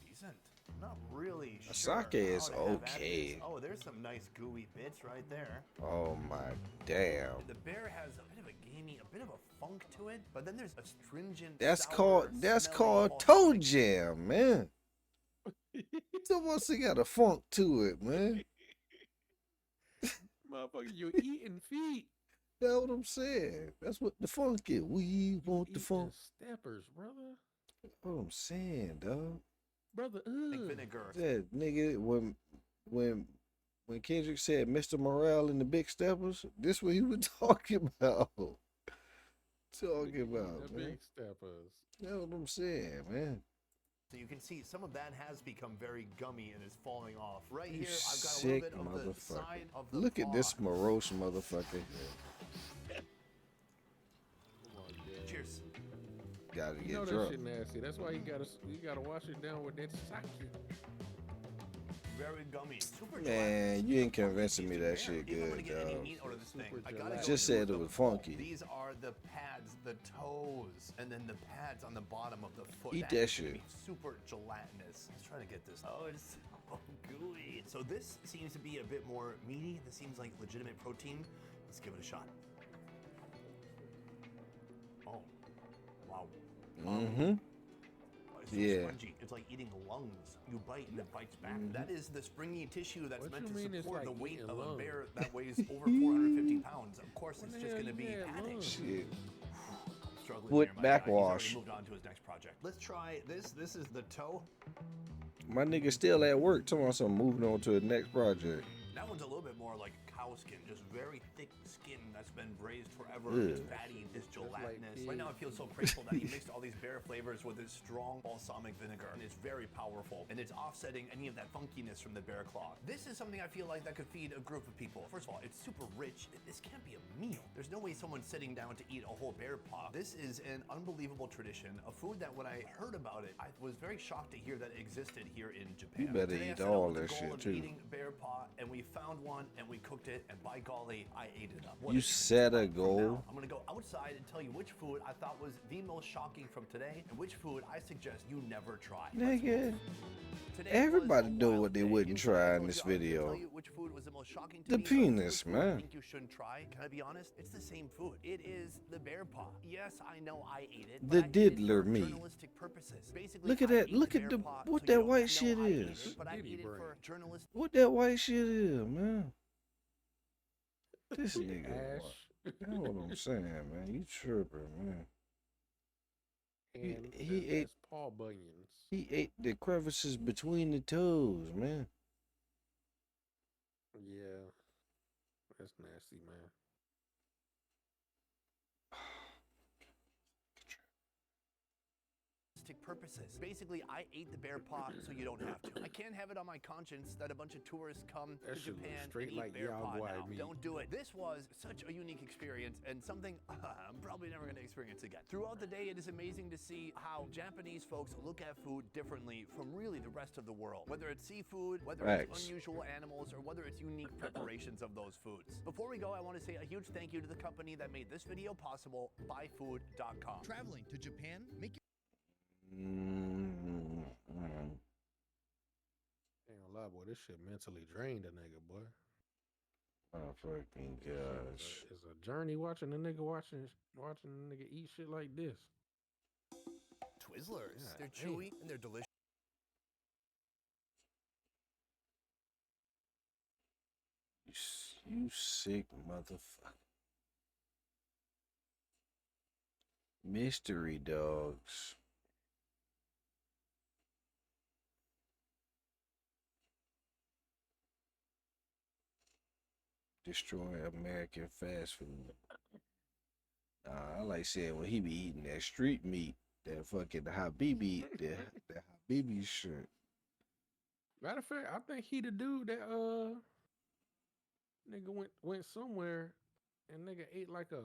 Decent. Not really sure. Sake is how to have at okay. this. Oh, there's some nice gooey bits right there. Oh my damn. The bear has a bit of a gamey, a bit of a funk to it, but then there's a stringent. That's sour, called smelly toe malt. jam, man. Someone say got a funk to it, man. Motherfucker, you eating feet. That's what I'm saying. That's what the funk is. We want the Eating funk. steppers, brother. That's what I'm saying, dog. Brother, Think ugh. vinegar. That nigga, when Kendrick said Mr. Morale and the Big Steppers, this what he was talking about. Talking about, The man. big steppers. That's what I'm saying, man. So you can see some of that has become very gummy and is falling off. Right You here, I've got a sick little bit of the motherfucker. side of the Look at this paw. morose motherfucker. Come on, yeah. Cheers. Gotta You know get that shit drunk. nasty. That's why you gotta wash it down with that sake. Very gummy. Super Man, you ain't convincing me that shit If I'm gonna good, get any dog. meat out of this thing, Super I gotta gelatinous. go Just said with it the was funky. These are the pads, the toes, and then the pads on the bottom of the foot. Eat That that is gonna shit. be super gelatinous. Let's try to get this. Oh, it's so gooey. So this seems to be a bit more meaty. This seems like legitimate protein. Let's give it a shot. Oh, wow. Mm-hmm. It's so Yeah. spongy. It's like eating lungs. You bite and it bites back. That is the springy tissue that's What meant you to mean it's support the like weight eating of a lungs? bear that weighs over 450 pounds. Of course, When it's the just hell going to you be had padding. lungs? Shit. Struggling Foot there, my guy. He's backwash. already moved on to his next project. Let's try this. This is the toe. My nigga still at work talking about some moving on to the next project. That one's a little bit more like cow skin, just very thick skin that's been braised forever. It's fatty, it's gelatinous. Right now I feel so grateful that he mixed all these bear flavors with his strong balsamic vinegar, and it's very powerful, and it's offsetting any of that funkiness from the bear claw. This is something I feel like that could feed a group of people. First of all, it's super rich. This can't be a meal. There's no way someone's sitting down to eat a whole bear paw. This is an unbelievable tradition, a food that when I heard about it, I was very shocked to hear that it existed here in Japan. You better Today I eat set out all with the that goal shit of too. eating bear paw, and we found one, and we cooked it, and by golly, I ate it up. What You a set a From goal. now, I'm gonna go outside and tell you which food I thought was the most shocking from today, and which food I suggest you never try. Let's Nigga, move. Today everybody was a know wild what they day. wouldn't Inside, I try in told this you I was gonna video. tell you which food was the most shocking to The me, but penis, which food I man. think you shouldn't try. Can I be honest? It's the same food. It is the bear paw. Yes, I know I ate it. The but I ate it diddler for meat. journalistic purposes. Basically, Look at I that. ate Look the at bear the paw what so that you white know shit I ate is. it, but I Diddy ate it brain. for journalistic. What that white shit is, man. This nigga. Ash. You know what I'm saying, man. You tripping, man. And he that's ate- Paul Bunyan's. He ate the crevices between the toes, man. Yeah. That's nasty, man. Purposes. Basically, I ate the bear paw so you don't have to. I can't have it on my conscience that a bunch of tourists come That to shit looks Japan straight and eat like bear paw Yaguai now. meat. Don't do it. This was such a unique experience and something I'm probably never going to experience again. Throughout the day, it is amazing to see how Japanese folks look at food differently from really the rest of the world. Whether it's seafood, whether it's Facts. unusual animals, or whether it's unique preparations of those foods. Before we go, I want to say a huge thank you to the company that made this video possible, buyfood.com. Traveling to Japan, make Mm-hmm. Ain't gonna lie, boy. This shit mentally drained a nigga, boy. Oh fucking gosh. It's a journey watching a nigga watching a nigga eat shit like this. Twizzlers. God They're damn. chewy and they're delicious. You sick motherfucker. Mystery dogs. Destroy American fast food. I like saying when he be eating that street meat, that fucking Habibi, that Habibi shit. Matter of fact, I think he the dude that nigga went somewhere and nigga ate like a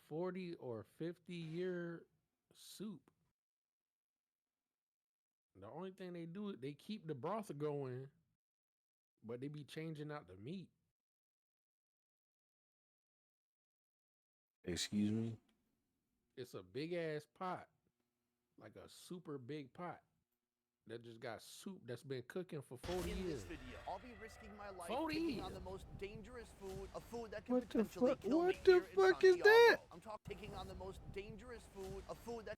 40 or 50-year soup. The only thing they do is they keep the broth going, but they be changing out the meat. Excuse me? It's a big ass pot, like a super big pot that just got soup that's been cooking for 40 In years. this video, I'll be risking my life 40 taking on years. the most dangerous food, a food that can What the potentially fuck- kill what me the here in fuck is Santiago. that? I'm taking on the most dangerous food, a food that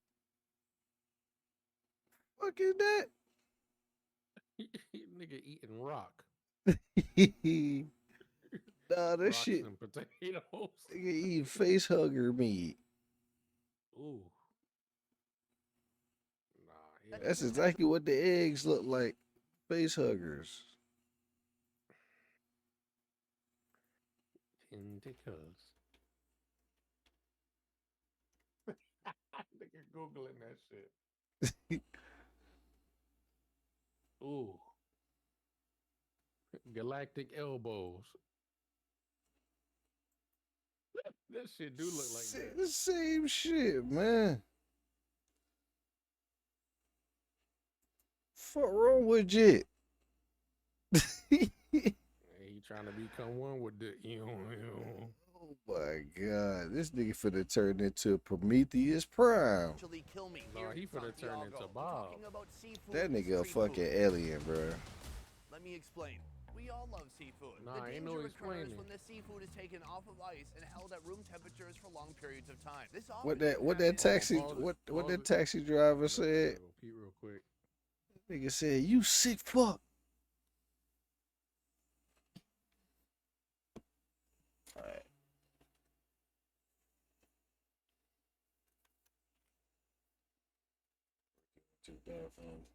Fuck is that? Nigga eating rock. Nah, that Rocks shit. and potatoes. Nigga eat face hugger meat. Ooh. Nah, yeah. That's exactly what the eggs look like. Face huggers. Tentacles. Nigga Googling that shit. Ooh. Galactic elbows. That shit do look like that. The same shit, man. Fuck wrong with it? He trying to become one with the Oh my god, this nigga finna turn into Prometheus Prime. actually kill me Nah, here he in finna turn Santiago. into I'm Bob. talking about seafood, That nigga a street fucking food. alien, bro. Let me explain. We all love seafood. Nah, the ain't danger no occurs explaining. when the seafood is taken off of ice and held at room temperatures for long periods of time. This What often that happens- taxi pause it, what pause that it. taxi driver said? Go pee real quick. Nigga said, "You sick fuck." Alright. To the bathroom.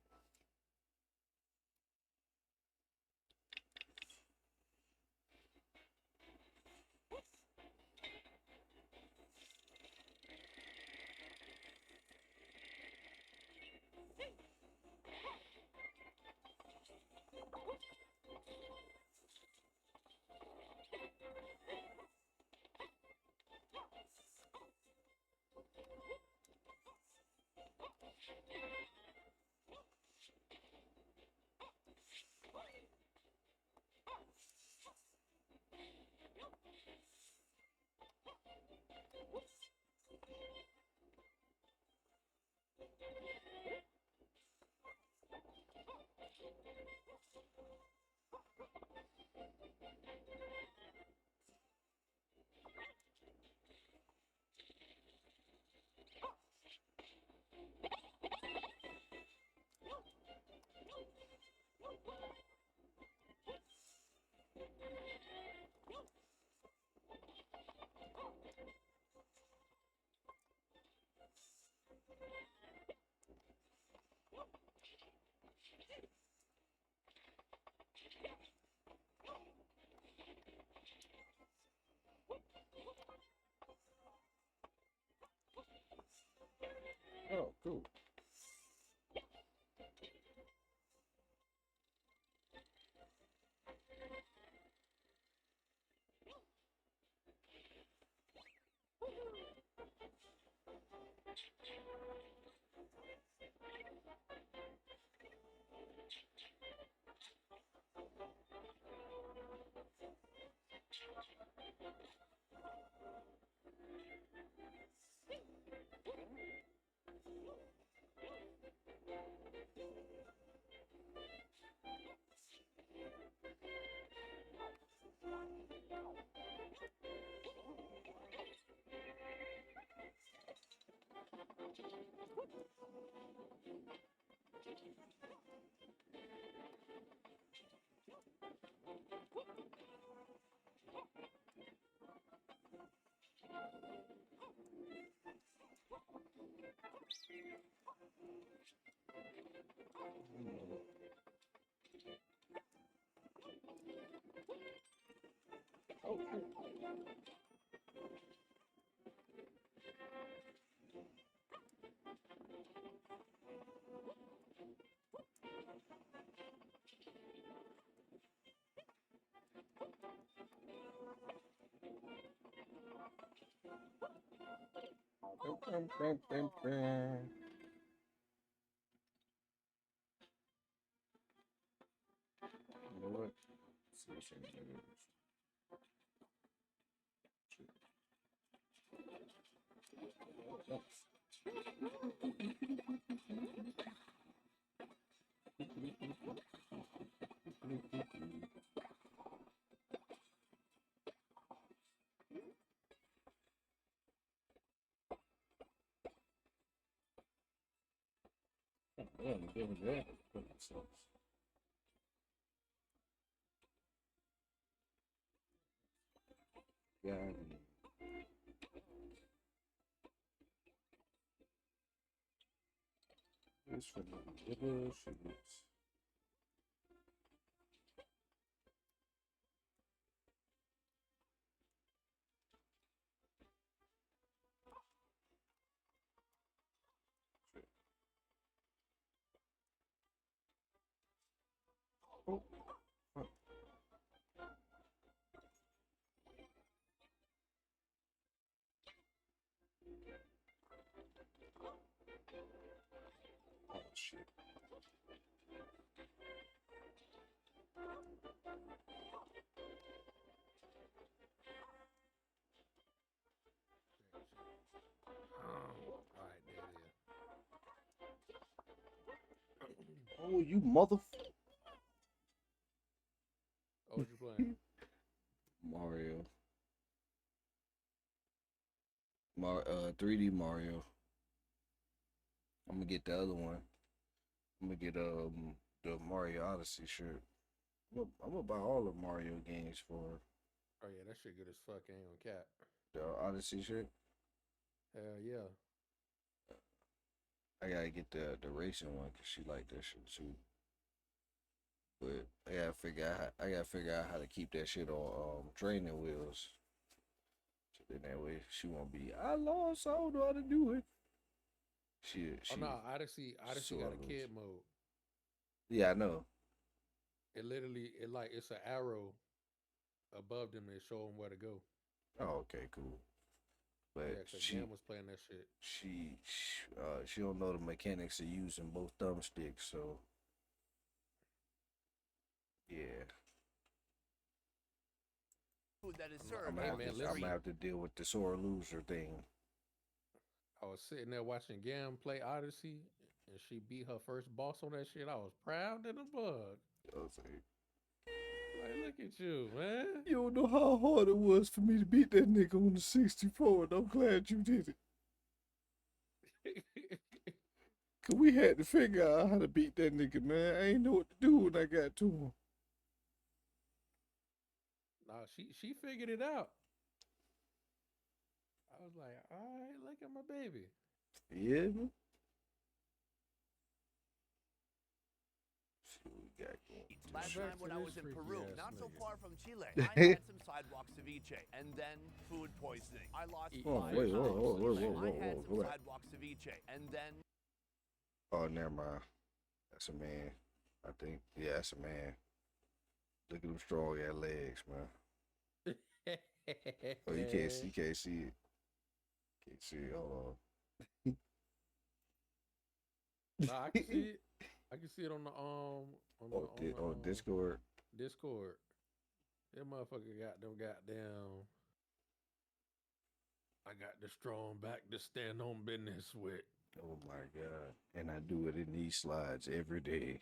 You know what? Station news. Yeah. It's for the little shits. Oh, fuck. Oh, shit. All right, there it is. Oh, you mother. Oh, what you playing? Mario. 3D Mario. I'm gonna get the other one. I'm gonna get the Mario Odyssey shirt. I'm gonna buy all the Mario games for Oh yeah, that shit good as fuck. Ain't on cap. the Odyssey shirt. Hell yeah. I gotta get the racing one because she like that shit too. But I gotta figure out how to keep that shit on training wheels. So then that way she won't be. I lost. I don't know how to do it. She Oh no, Odyssey so got I a lose. kid mode. Yeah, I know. It literally, it's an arrow above them that show them where to go. Oh, okay, cool. But Yeah, cause Gam was playing that shit. she don't know the mechanics of using both thumbsticks, so yeah. Food that is I'm served gonna on man, the have street. to deal with the sore loser thing. I was sitting there watching Gam play Odyssey, and she beat her first boss on that shit. I was proud in the bug. I was like, Like, look at you, man. you don't know how hard it was for me to beat that nigga on the 64, and I'm glad you did it. Cause we had to figure out how to beat that nigga, man. I ain't know what to do when I got to him. Nah, she figured it out. I was like, all right, look at my baby. Yeah, man. See what we got going. Last Back time to when I this was in freaky Peru, ass not so nigga. far from Chile, I had some sidewalk ceviche and then food poisoning. I lost Eat 5 Oh, fish. wait, pounds. whoa, I whoa, had go some back. sidewalk ceviche and then Oh, never mind. That's a man. I think. Yeah, that's a man. Look at them strong ass legs, man. Oh, you can't see it. Can't see it. Hold on. Nah, I can see it. I can see it on the On Discord. Discord. That motherfucker got them goddamn. I got the strong back to stand on business with. Oh my god! And I do it in these slides every day.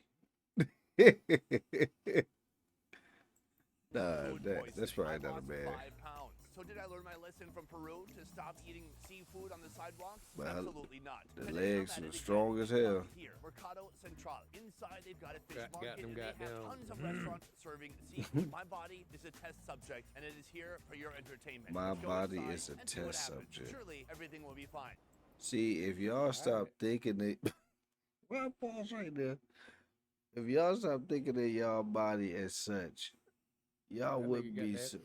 Nah, food that's poisoning. probably I not a lost bad. 5 pounds. So So did I learn my lesson from Peru to stop eating seafood on the sidewalks? Well, Absolutely not. the Today, legs I'm at are it strong again. as hell. Here, Mercado Central. Inside, they've got a fish Got market, them and they have goddamn- tons of restaurants serving seafood. My body is a test subject, and it is here for your entertainment. My Let's go body inside is a and see what test happens. subject. Surely everything will be fine. See, if y'all stop Alright. thinking that, well, pause right there. If y'all stop thinking of y'all body as such, y'all That wouldn't nigga got be that so.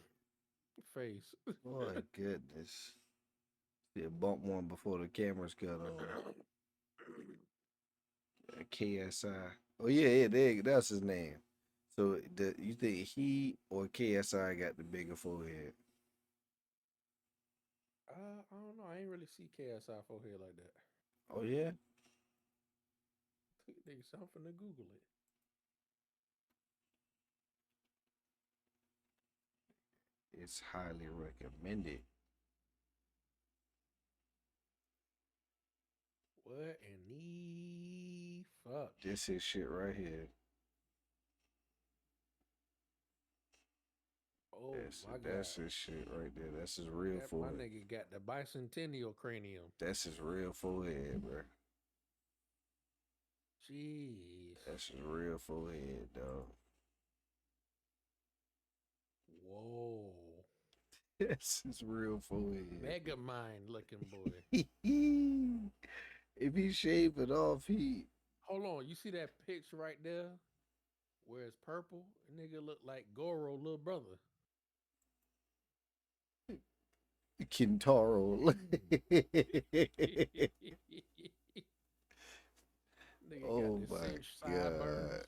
face. Oh goodness. See, bump one before the cameras cut on. KSI. Oh yeah, that's his name. So you think he or KSI got the bigger forehead? I don't know. I ain't really see KSI forehead like that. Oh yeah. Nigga, so I'm finna Google it. It's highly recommended. What in the fuck? This is shit right here. Oh my god. That's his shit right there. That's his real That, my forehead. nigga got the bicentennial cranium. That's his real forehead, bro. Jeez. That's his real forehead, dog. Whoa. That's his real forehead. Mega mind looking boy. If he shave it off, he Hold on. You see that picture right there? Where it's purple? Nigga look like Goro little brother. Kintaro. Nigga Oh got my this cinch sideburns. god.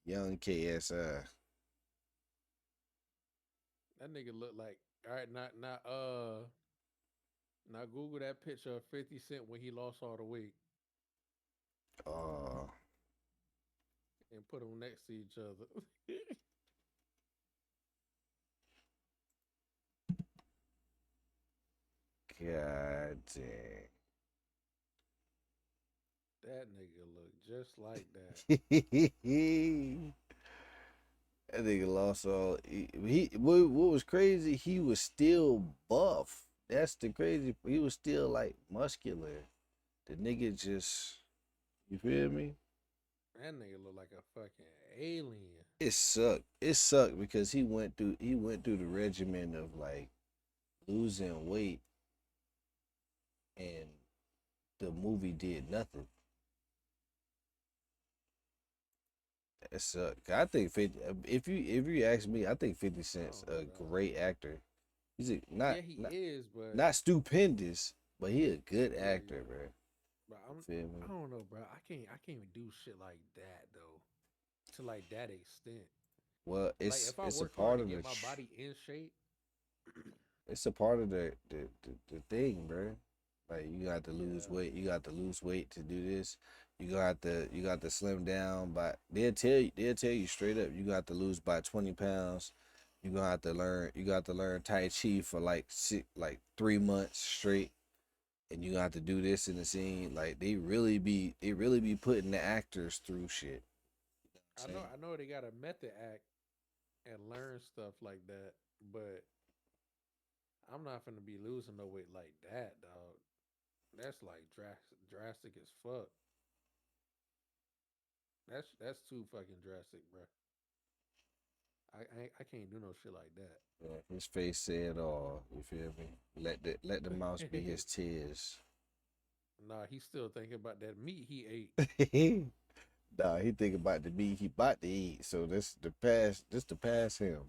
Young KSI. That nigga look like all right, now Google that picture of 50 Cent when he lost all the weight and put them next to each other. God dang. That nigga look just like that. That nigga lost all. What was crazy? He was still buff. That's the crazy. He was still like muscular. The nigga just, you feel me? That nigga look like a fucking alien. It sucked. It sucked because he went through the regimen of like losing weight, and the movie did nothing. It sucked. I think 50. If you ask me, I think 50 Cent's Oh, a bro. great actor. He's not Yeah, he is, but not stupendous, but he a good Yeah, actor, yeah. bro. But Feel I me? don't know, bro. I can't even do shit like that though. To like that extent. Well, Like it's if I it's a work hard part to of get the my body in shape, it's a part of the thing, bro. Like you got to lose Yeah. weight. You got to lose weight to do this. You got to slim down. But they'll tell you straight up. You got to lose by 20 pounds. You gonna have to learn. You got to learn Tai Chi for like 3 months straight. And you got to do this in the scene. Like they really be putting the actors through shit. I know they got a method act and learn stuff like that, but I'm not gonna be losing no weight like that, dog. That's like drastic as fuck. That's too fucking drastic, bro. I can't do no shit like that. Yeah, his face said all. You feel me? Let the mouse be his tears. Nah, he's still thinking about that meat he ate. Nah, he think about the meat he about to eat. So this the past. This the past him.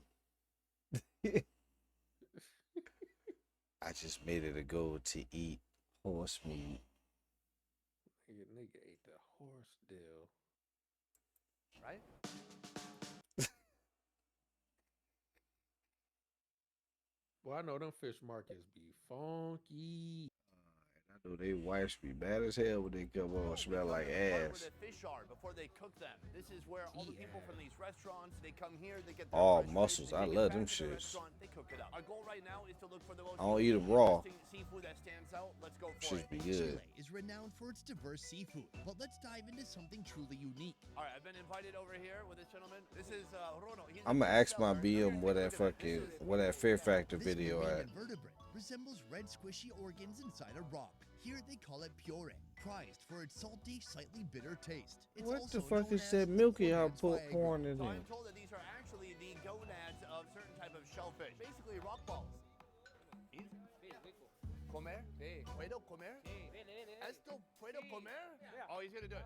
I just made it a goal to eat horse meat. Nigga ate the horse deal. Right? Well, I know them fish markets be funky. Oh, they wipes be bad as hell when they come on. Smell like Where ass. the fish are before they cook them. This is where all the people from these restaurants, they come here, they get their Oh, fresh mussels. fish, I they take it love back them to the shits. restaurant, they cook it up. Our goal right now is to look for the most I don't eat 'em unique, raw. interesting seafood that stands out. Let's go for Shit it. be good. Chile is renowned for its diverse seafood, but let's dive into something truly unique. All right, I've been invited over here with this gentleman. This is Rono. He's a I'ma big ask my seller. Here, BM where take a that look at this. fucking where that Fear Factor This video marine at. invertebrate resembles red squishy organs inside a rock. Here they call it pure, prized for its salty, slightly bitter taste. It's What also the fuck known is as that the milky poor I man's put Viagra. corn in So there? I'm told that these are actually the gonads of certain type of shellfish, basically rock balls. Comer? ¿Puedo comer? ¿Esto puedo comer? Oh, he's gonna do it.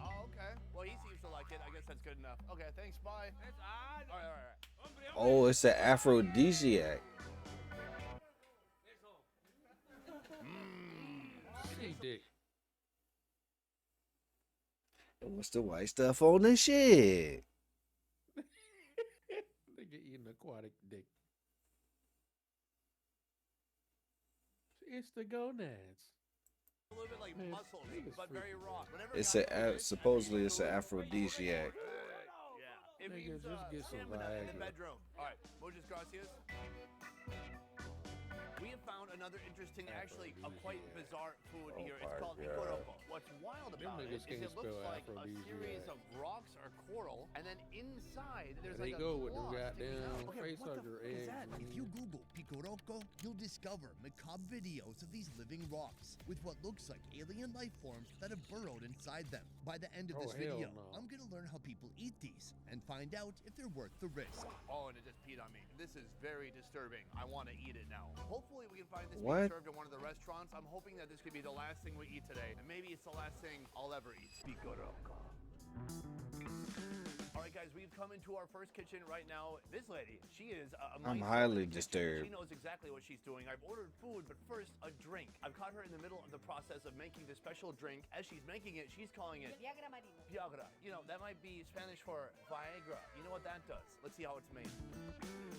Oh, okay. Well, he seems to like it. I guess that's good enough. Okay, thanks. Bye. All right. Oh, it's an aphrodisiac. Sea dick. And what's the white stuff on the shit? Nigga eating aquatic dick. It's the gonads. A little bit like Man, mussels, niggas but very freaking raw. Whenever It's guys a eat fish, supposedly it's an food, aphrodisiac. Yeah. It Nigga, means just get some stamina in the Viagra. bedroom. All right, muchas gracias. We have found another interesting, actually a quite bizarre food Oh here. It's my called God. picoroco. What's wild Them about it niggas is can't it looks spell like a series aphrodisiac. of rocks or coral, and then inside there's There like they a go with them claw sticking goddamn out. Okay, face what the hugger fuck is eggs. that? man. If you Google Picoroco, you'll discover macabre videos of these living rocks with what looks like alien life forms that have burrowed inside them. By the end of Oh, this hell video, no. I'm gonna learn how people eat these and find out if they're worth the risk. Oh, and it just peed on me. This is very disturbing. I want to eat it now. Hopefully we can find this What? being served at one of the restaurants. I'm hoping that this could be the last thing we eat today. And maybe it's the last thing I'll ever eat. Picoroco. All right, guys, we've come into our first kitchen right now. This lady, she is a I'm maestro highly in the kitchen. disturbed. She knows exactly what she's doing. I've ordered food, but first, a drink. I've caught her in the middle of the process of making the special drink. As she's making it, she's calling it Viagra marino. Viagra. You know, that might be Spanish for Viagra. You know what that does? Let's see how it's made.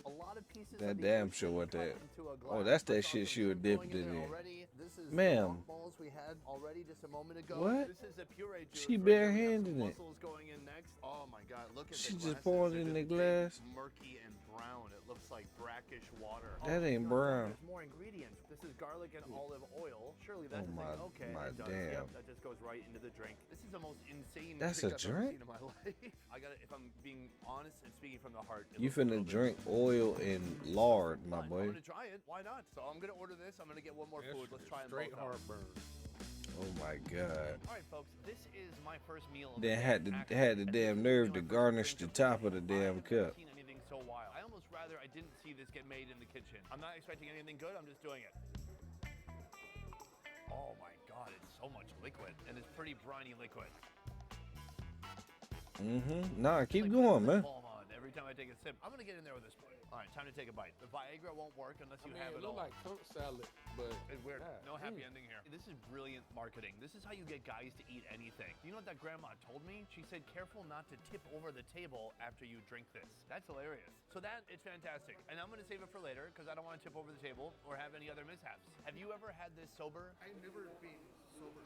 A lot of pieces That of the damn ocean sure what cut that- into a Oh, glass. that's that I saw shit some she was soup dipped going in there it. already. This is Ma'am. the balls we had already just a moment ago. What? This is a puree juice. She right here. We have some barehanded it. mussels going in next. Oh my god, look at She the just glasses. poured it They're in the just big, glass. murky and brown. It looks like brackish water. That ain't no, brown. There's more ingredients. This is garlic and olive oil. Surely Oh that's a thing. my- Okay, my it does. damn. Yep, that just goes right into the drink. This is the most insane That's drink a I've ever drink? seen in my life. I got it. If I'm being honest and speaking from the heart, it You looks a little finna bit drink oil and lard, my fun. I'm boy. gonna try it. Why not? So I'm gonna order this. I'm gonna get one more That's food. Let's try them straight both out. heartburn. Oh my god. All right, folks. This is my first meal. of They the had day, the actually, had the and damn this is nerve my to first garnish the drink top of the I damn haven't ever cup. seen anything so wild. I almost rather I didn't see this get made in the kitchen. I'm not expecting anything good. I'm just doing it. Oh my god, it's so much liquid, and it's pretty briny liquid. Nah, keep Like going, putting man. balm on every time I take a sip. I'm gonna get in there with a spoon. All right, time to take a bite. The Viagra won't work unless I you mean, have it it look all. like Coke salad, but It's weird. God No happy damn. ending here. This is brilliant marketing. This is how you get guys to eat anything. You know what that grandma told me? She said, careful not to tip over the table after you drink this. That's hilarious. So that is fantastic. And I'm going to save it for later because I don't want to tip over the table or have any other mishaps. Have you ever had this sober? I never been sober.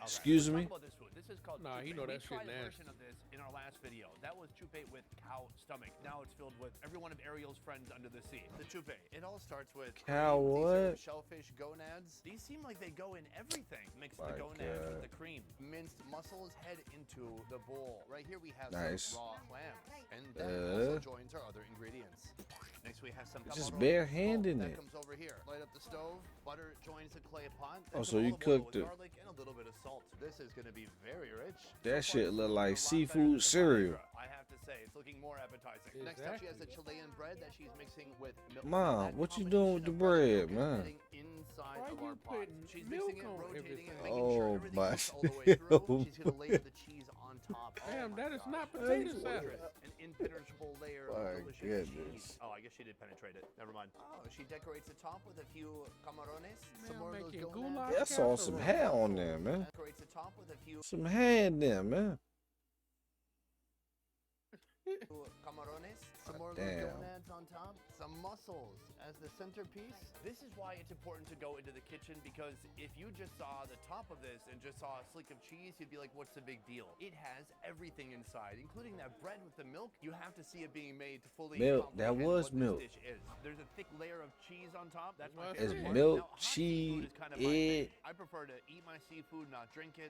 Okay, Excuse let's me? talk about this food. This is called Nah, chupe. you know We that shit tried a nasty. version of this in our last video. That was chupe with cow stomach. Now it's filled with every one of Ariel's friends under the sea. The chupe. It all starts with Cow cream. These are what? shellfish gonads. These seem like they go in everything. Mix My the gonads with God. the cream. Minced mussels head into the bowl. Right here we have Nice. some raw clams. And that also joins our other ingredients. Next we have some Just camarones. bare-handing that it. comes over here. Light up the stove. Butter joins the clay pot. Oh, Then so some you olive oil cooked with it. garlic and a little bit of salt. This is going to be very rich. That So far, shit this look is like looking a lot better seafood than the cereal. Viagra, I have to say, it's looking more appetizing. Next up, she has the Chilean bread that she's mixing with milk. Mom, That what you doing with the combination of bread, milk man? is getting inside Why of you our pot. putting She's milk mixing it, on rotating everything? it, making sure Oh, everything my cooks all the way through. She's gonna layer the cheese on top. Oh Damn, my that is gosh. not potato It's salad. wondrous. An impenetrable layer My of delicious goodness. cheese. Oh, I guess she did penetrate it. Never mind. Oh, she decorates the top with a few camarones. Man, Some more of those making gonads. goulash I saw some hair on there, man. Decorates the top with a few Some hair in there, man. Camarones, some more Damn. little gonads on top, some mussels as the centerpiece. This is why it's important to go into the kitchen, because if you just saw the top of this and just saw a slick of cheese, you'd be like, what's the big deal? It has everything inside, including that bread with the milk. You have to see it being made to fully Milk, that comprehend was what milk. this dish is. There's a thick layer of cheese on top. That's my It's favorite part. milk, Now, hot seafood cheese, is kind of my thing. egg. I prefer to eat my seafood, not drink it.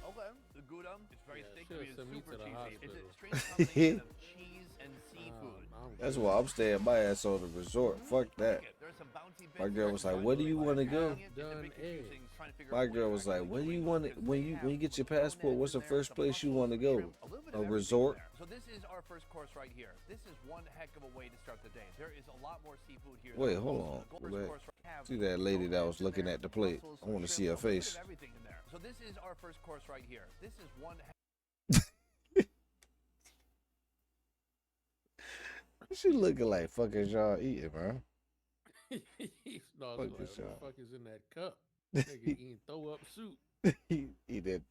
Okay, the Gouda is very Yeah, thick, should've it's sent me super to the cheesy. It's a hospital. strange combination of cheese and seafood. That's why I'm staying my ass on the resort. Fuck that. There's some bouncy My bits girl that was are like, "Where do really you like wanna having go?" it. It's a Done bit confusing trying to figure My out girl what was you're like, actually "When you doing, want because when they you have when you get your some passport, what's the gonads in first there, place you some want to mussels, go? shrimp, a little bit A of everything in resort?" there. So this is our first course right here. This is one heck of a way to start the day. There is a lot more seafood here. Wait, than hold most of on. the Go first back. course have See that lady that was gonads in looking there, at the plate? mussels, I want to shrimp, see her a little bit face. of everything in there. So this is our first course right here. This is one heck She looking like fucking y'all eating, man. No, Fuck like, what this the y'all. fuck is in that cup? Nigga eating throw up soup. Eat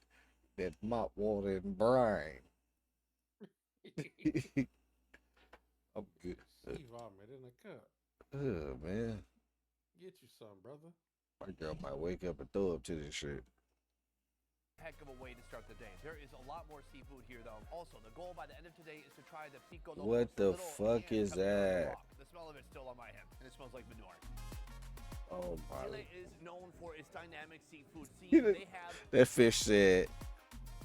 that mop water and brine. I'm good. Sea vomit in a cup. Oh man, Get you some, brother. my girl might wake up and throw up to this shit. heck of a way to start the day. There is a lot more seafood here, though. Also, the goal by the end of today is to try the pico locos, What the little fuck hand is coming out of the that? rock. The smell of it's still on my hand, and it smells like manure. Oh my! Chile is known for its dynamic seafood scene. You know, They have that fish said,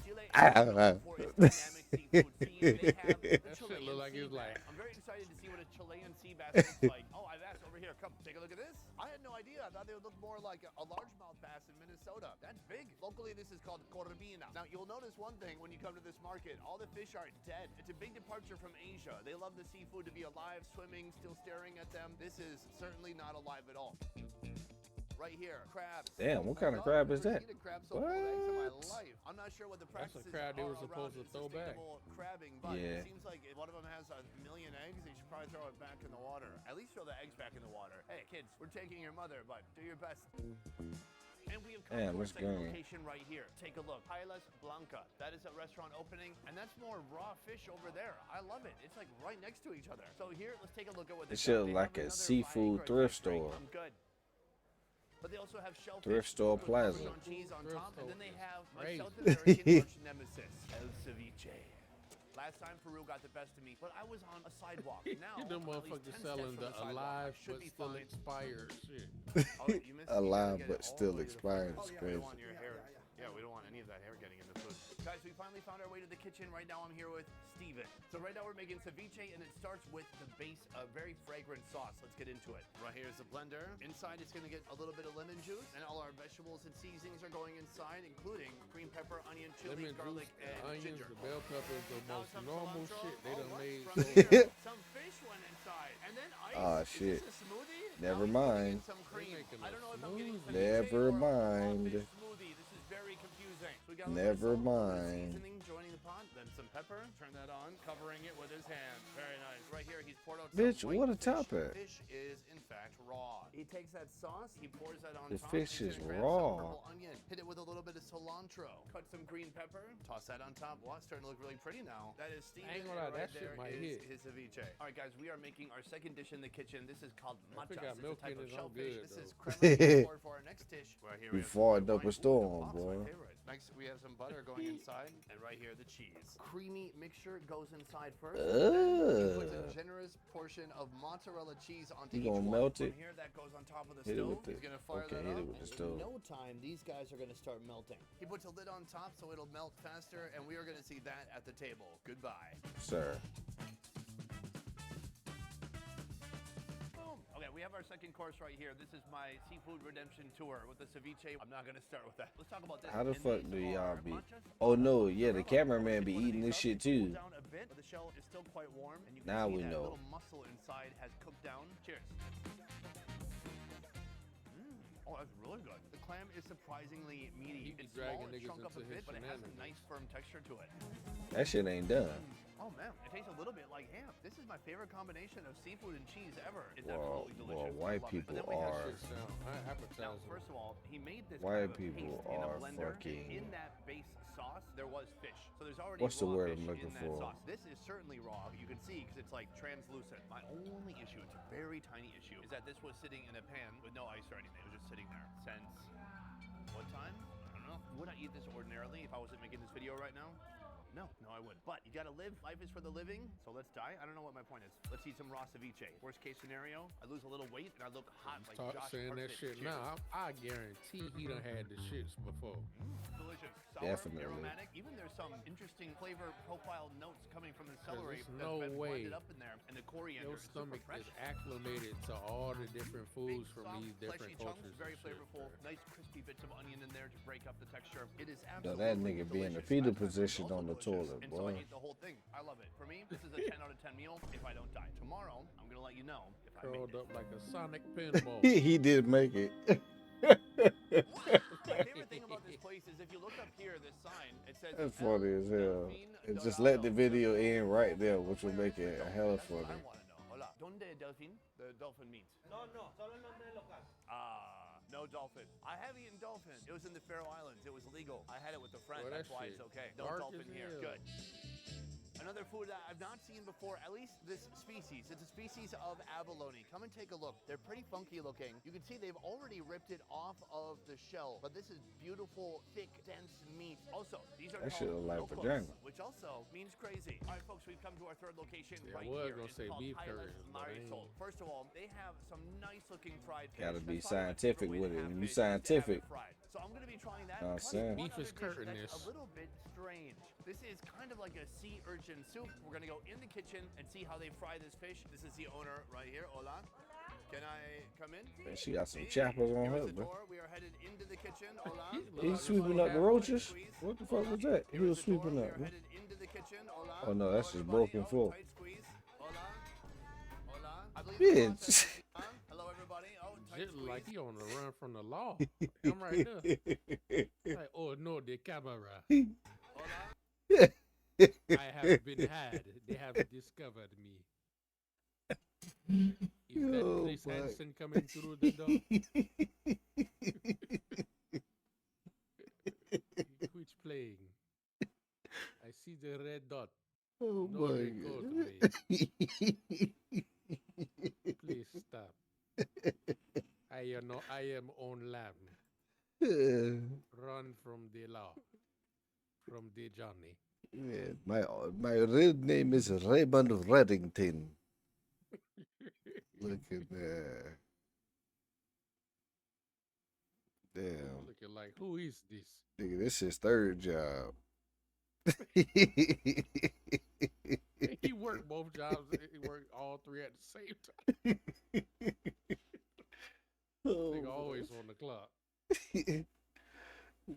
Chile is Ah. known for its dynamic seafood scene. They have the That shit Chilean look like sea it's like- bass. I'm very excited to see what a Chilean sea bass looks like. Oh, I've asked over here. Come take a look at this. I had no idea. I thought they would look more like a largemouth bass in Minnesota. That's big. Locally, this is called corvina. Now, you'll notice one thing when you come to this market. All the fish are dead. It's a big departure from Asia. They love the seafood to be alive, swimming, still staring at them. This is certainly not alive at all. Right here, crabs. Damn, what Oh kind my of God, crab I've is never that? seen a crab so full of eggs in my What? life. I'm not sure what the That's practices a crab they are were supposed to around throw back. sustainable crabbing, but Yeah. it seems like if one of them has a million eggs, they should probably throw it back in the water. At least throw the eggs back in the water. Hey, kids, we're taking your mother, but do your best. And we have come Damn, to our let's second go. location right here. Take a look. Paellas Blanca. That is a restaurant opening, and that's more raw fish over there. I love it. It's like right next to each other. So here, let's take a look at what they It got. shit They like have a another seafood Viagra thrift type drink. store. I'm good. But they also have shellfish Thrift store with plaza. Parmesan cheese on Thrift top, and then store they is have my crazy. South American arch nemesis, El Ceviche. Last time Peru got the best of me, but I was on a sidewalk. Now, Them I'm at least motherfuckers 10 steps selling from the sidewalk. I alive should but be still fine. expired shit. Oh, you missed it. You gotta Alive get but it all still the way to the expired. front. It's We crazy. don't want your hair. Yeah, we don't want any of that hair getting in the food. Guys, we finally found our way to the kitchen. Right now I'm here with Steven. So right now we're making ceviche, and it starts with the base, a very fragrant sauce. Let's get into it. Right here is the blender. Inside it's gonna get a little bit of lemon juice, and all our vegetables and seasonings are going inside, including green pepper, onion, chili, Lemon garlic, juice, and onions, ginger. the bell peppers, the Now most some normal cilantro. shit they Oh, done what? made. From so- here, some fish went inside, and then ice. Aw, Is shit. this a smoothie? Never Now he's putting in mind. some cream. making I a don't know if I'm getting smoothie. ceviche Never or a mind. raw fish smoothie. This is very confusing. So we got a little Never bit of salt, a little bit of mind. seasoning joining the pot, then some pepper. Turn that on, covering it with his hand. Very nice. Right here, he's poured out Bitch, some white what a fish. top at? Fish is in fact raw. He takes that sauce, he pours that on The top. fish He's is gonna grab raw. Some purple onion, hit it with a little bit of cilantro. Cut some green pepper, toss that on top. Well, it's starting to look really pretty now. That is Steven. I ain't gonna lie, and right that shit there might is hit. his ceviche. All right, guys, we are making our second dish in the kitchen. This is called If it machas. got It's a milk type in of it, I'm shellfish. good, This is though. crema forward for our next dish. Right here We we have farted some up a white storm, wine. Ooh, boy. my favorite. Next, we have some butter going inside, and right here the cheese. Creamy mixture goes inside first. and then he puts a Ugh. generous portion of mozzarella cheese onto You each gonna one. melt From it? here, that goes on top of the Hit it stove. with the- He's gonna fire okay, that hit it up, with the and stove. in no time, these guys are gonna start melting. He puts a lid on top so it'll melt faster, and we are gonna see that at the table. Goodbye. Sir. Boom. Okay, we have our second course right here. This is my seafood redemption tour with the ceviche. I'm not gonna start with that. Let's talk about this. How the And fuck these do y'all are be? machas. Oh no, yeah, the Crema. cameraman be One of eating these this up, shit cool too. down a bit, but the shell is still quite warm, and you can Now see we that know. little muscle inside has cooked down. Cheers. Oh, that's really good. The clam is surprisingly meaty. He be It's small, dragging it's niggas shrunk up a into bit, his but it has a shenanigans. nice firm texture to it. That shit ain't done. Oh man, it tastes a little bit like ham. This is my favorite combination of seafood and cheese ever. It's Well, absolutely delicious. I white love it. But people then we have are. Shit sound now, appetizing. first of all, he made this White kind of a people paste in a are blender. fucking. In that base sauce, there was fish. So there's already What's the raw word fish I'm looking in that for? sauce. This is certainly raw. You can see because it's like translucent. My only issue, it's a very tiny issue, is that this was sitting in a pan with no ice or anything. It was just sitting there since what time? I don't know. Would I eat this ordinarily if I wasn't making this video right now? No, I wouldn't. But you gotta live. Life is for the living. So let's die. I don't know what my point is. Let's eat some raw ceviche. Worst case scenario, I lose a little weight and I look hot like Start Josh saying that Hartnett. shit Cheers. now. I guarantee he done had the shits before. Delicious. Sour, Definitely. aromatic. Even there's some interesting flavor profile notes coming from the celery there's that's no been way blended up in there, and the coriander. Your It's super stomach fresh. is acclimated to all the different foods Big, from soft, these different fleshy chunks, cultures. very and shit, flavorful. bro. Nice crispy bits of onion in there to break up the texture. It is Though absolutely that nigga be in the delicious. fetal I find it position also on the delicious, toilet, and so I boy. ate the whole thing. I love it. For me, this is a 10 out of 10 meal if I don't die. Tomorrow, I'm gonna let you know if I Curled made it. up like a Sonic pinball. He did make it. My favorite thing about this place is if you look up here, this sign, it says That's El funny as hell. Delfín And just Dorado. let the video end right there, which will make it hella That's what funny. I want to know. Hola. ¿Dónde delfín? The dolphin meat. No, solo el nombre local. No dolphin. I have eaten dolphin. It was in the Faroe Islands. It was legal. I had it with a friend. Boy, That's that why shit it's okay. No dark dolphin as here. hell. Good. Another food that I've not seen before, at least this species. It's a species of abalone. Come and take a look. They're pretty funky looking. You can see they've already ripped it off of the shell, but this is beautiful, thick, dense meat. Also, these are That shit called look like locos, vagina. which also means crazy. All right, folks, we've come to our third location Yeah, I right was here. gonna It's say called beef Islas curry, but I ain't. Marisol. First of all, they have some nice-looking fried fish. Gotta be That's probably my scientific favorite way with to it. have When you fish is to have it scientific, fried. So I'm gonna be trying that. I'm plus saying. one Beef is other dish curtainous. that's a little bit strange. This is kind of like a sea urchin soup. We're gonna go in the kitchen and see how they fry this fish. This is the owner right here. Hola. Can I come in? man, she got some See? chappers on Here her, is the bro. door. We are headed into the kitchen. Hola. He's sweeping up the roaches? What the fuck was that? He Here is was the sweeping door. up, We man. are headed into the kitchen. Hola. Oh, no, that's Hello, just everybody. broken Oh, floor. tight squeeze. Hola. Hola. I believe Bitch. the process has begun. Hello, everybody. Oh, tight Just like squeeze. he on the run from the law. I'm right there. Like, oh no, the camera. Hola. I have been had. They have discovered me. Is that Oh, Chris fuck. Hansen coming through the door? Which playing? I see the red dot. Oh No, my they called god. Please stop. I am on land. Run from the law. From the Johnny. Yeah, my real name is Raymond Reddington. Look at that. Damn. Looking like, who is this? Nigga, this his third job. He worked both jobs. He worked all three at the same time. Oh, Nigga always on the clock.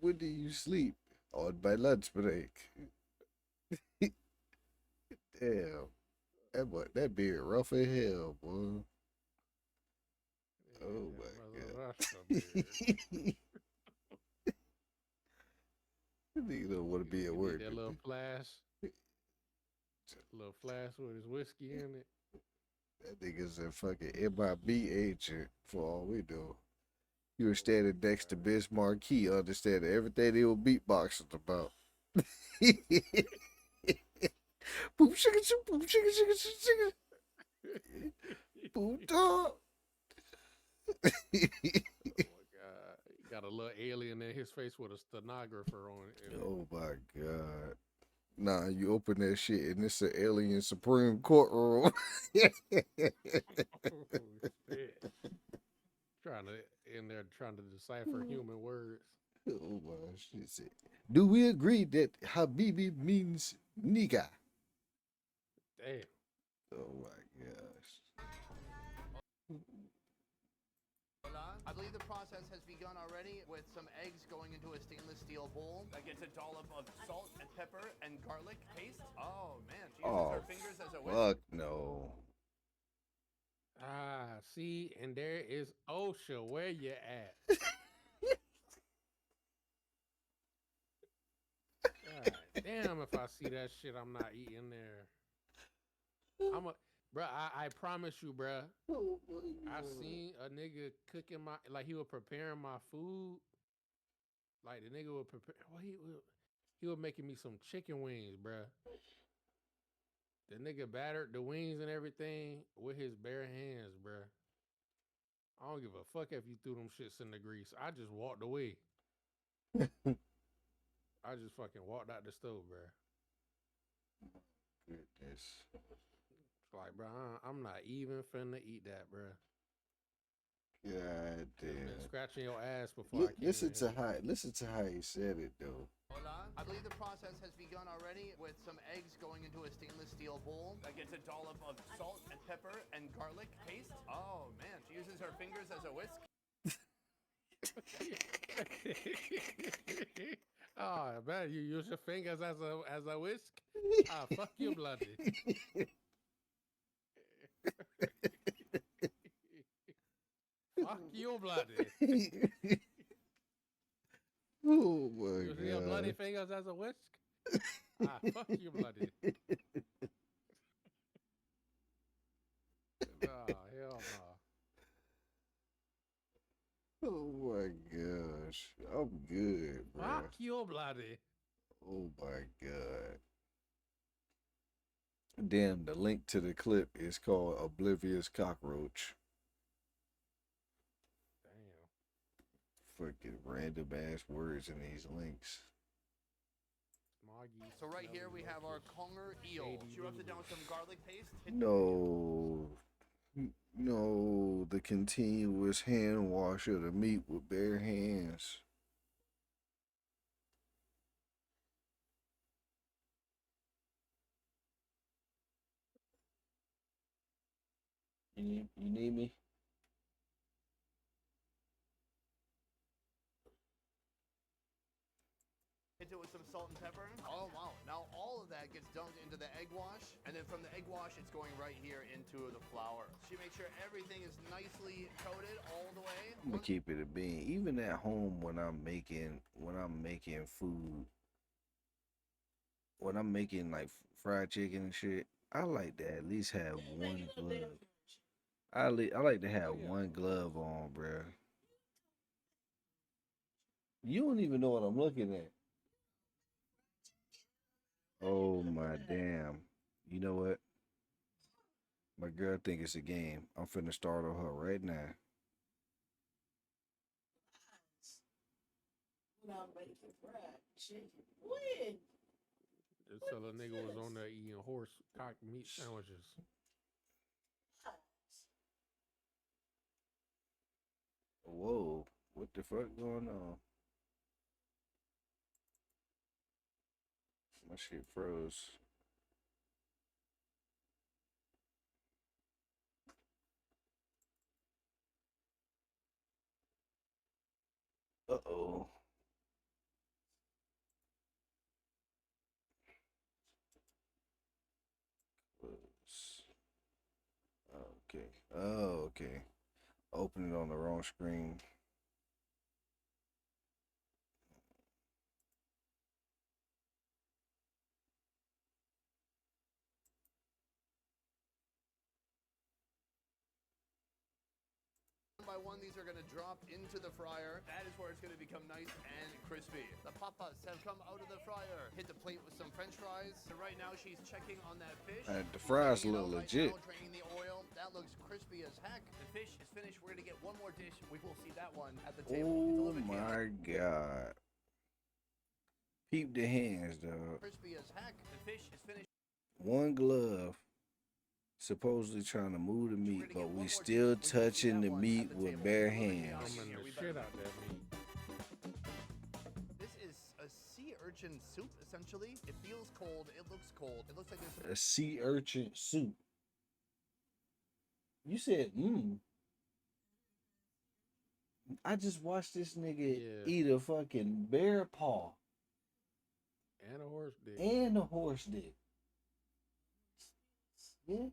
when do you sleep? On my lunch break. Damn. That beard rough as hell, boy. Oh my Mother god. Rasta beard. Nigga don't want to be at He work. need that little flash. Little flash with his whiskey in it. That nigga's a fucking MIB agent for all we know. You were standing next to Biz Marquis, understanding everything they were beatboxing about. Boom, shigga, shigga, boom, shigga, shigga, shigga, shigga. Boom, dog. Oh my god. He got a little alien in his face with a stenographer on it. Oh my god. Nah, you open that shit and it's an alien Supreme Courtroom. Oh, shit. Trying to decipher human words. Oh my shit. Do we agree that Habibi means nigga? Damn. Oh my gosh. Hola. I believe the process has begun already with some eggs going into a stainless steel bowl that gets a dollop of salt and pepper and garlic paste. Oh man, she uses Oh, her fingers as a whisk. fuck no. Ah, see, and there is OSHA. Where you at? God damn, if I see that shit, I'm not eating there. I'm a bro. I promise you, bro. Oh my I God. seen a nigga cooking my like he was preparing my food. Like the nigga would prepare. Well, he was making me some chicken wings, bro. The nigga battered the wings and everything with his bare hands, bro. I don't give a fuck if you threw them shits in the grease. I just walked away. I just fucking walked out the stove, bro. Goodness. It's like, bro, I'm not even finna eat that, bro. God Been damn. scratching your ass before I came Listen in to here. how he said it though. Hola. I believe the process has begun already with some eggs going into a stainless steel bowl that gets a dollop of salt and pepper and garlic paste. Oh man, she uses her fingers as a whisk. Oh man, you use your fingers as a whisk? Ah, fuck you, bloody. Fuck you, bloody. Oh my You see your bloody God. fingers as a whisk? Ah, fuck you, bloody. Nah, hell no. Oh my gosh. I'm good, bro. Fuck you, bloody. Oh my God. Damn, the link to the clip is called Oblivious Cockroach. Damn. Fucking random ass words in these links. Smoggy. So right here we have our conger eel. Shady She rubs it down with some garlic paste. No. No, the continuous hand wash of the meat with bare hands. You need me? Hit it with some salt and pepper. Oh wow. Now all of that gets dumped into the egg wash. And then from the egg wash, it's going right here into the flour. She makes sure everything is nicely coated all the way. I'm gonna keep it a bean. Even at home when I'm making food, when I'm making like fried chicken and shit, I like to at least have one glove. I like to have one glove on, bruh. You don't even know what I'm looking at. Oh my damn. You know what? My girl think it's a game. I'm finna start on her right now. Just tell a nigga was on there eating horse cock meat sandwiches. Whoa, what the fuck going on? My shit froze. Uh-oh. Close. Okay. Oh, okay. Open it on the wrong screen. One by one, these are going to drop into the fryer. That is where it's going to become nice and crispy. The papas have come out of the fryer. Hit the plate with some french fries. So right now she's checking on that fish. The fries She's look taking it out legit. Right now, draining the oil. That looks crispy as heck. The fish is finished. We're going to get one more dish. We will see that one at the table. It's a Oh little bit my God. Peep the hands, dog. crispy as heck. The fish is finished. One glove. Supposedly trying to move the meat, but we still touching the meat with bare hands. Coming the shit out that meat. This is a sea urchin soup, essentially. It feels cold. It looks cold. It looks like there's some A sea urchin soup. You said, I just watched this nigga Yeah. eat a fucking bear paw And a horse dick. and a horse dick. Yeah.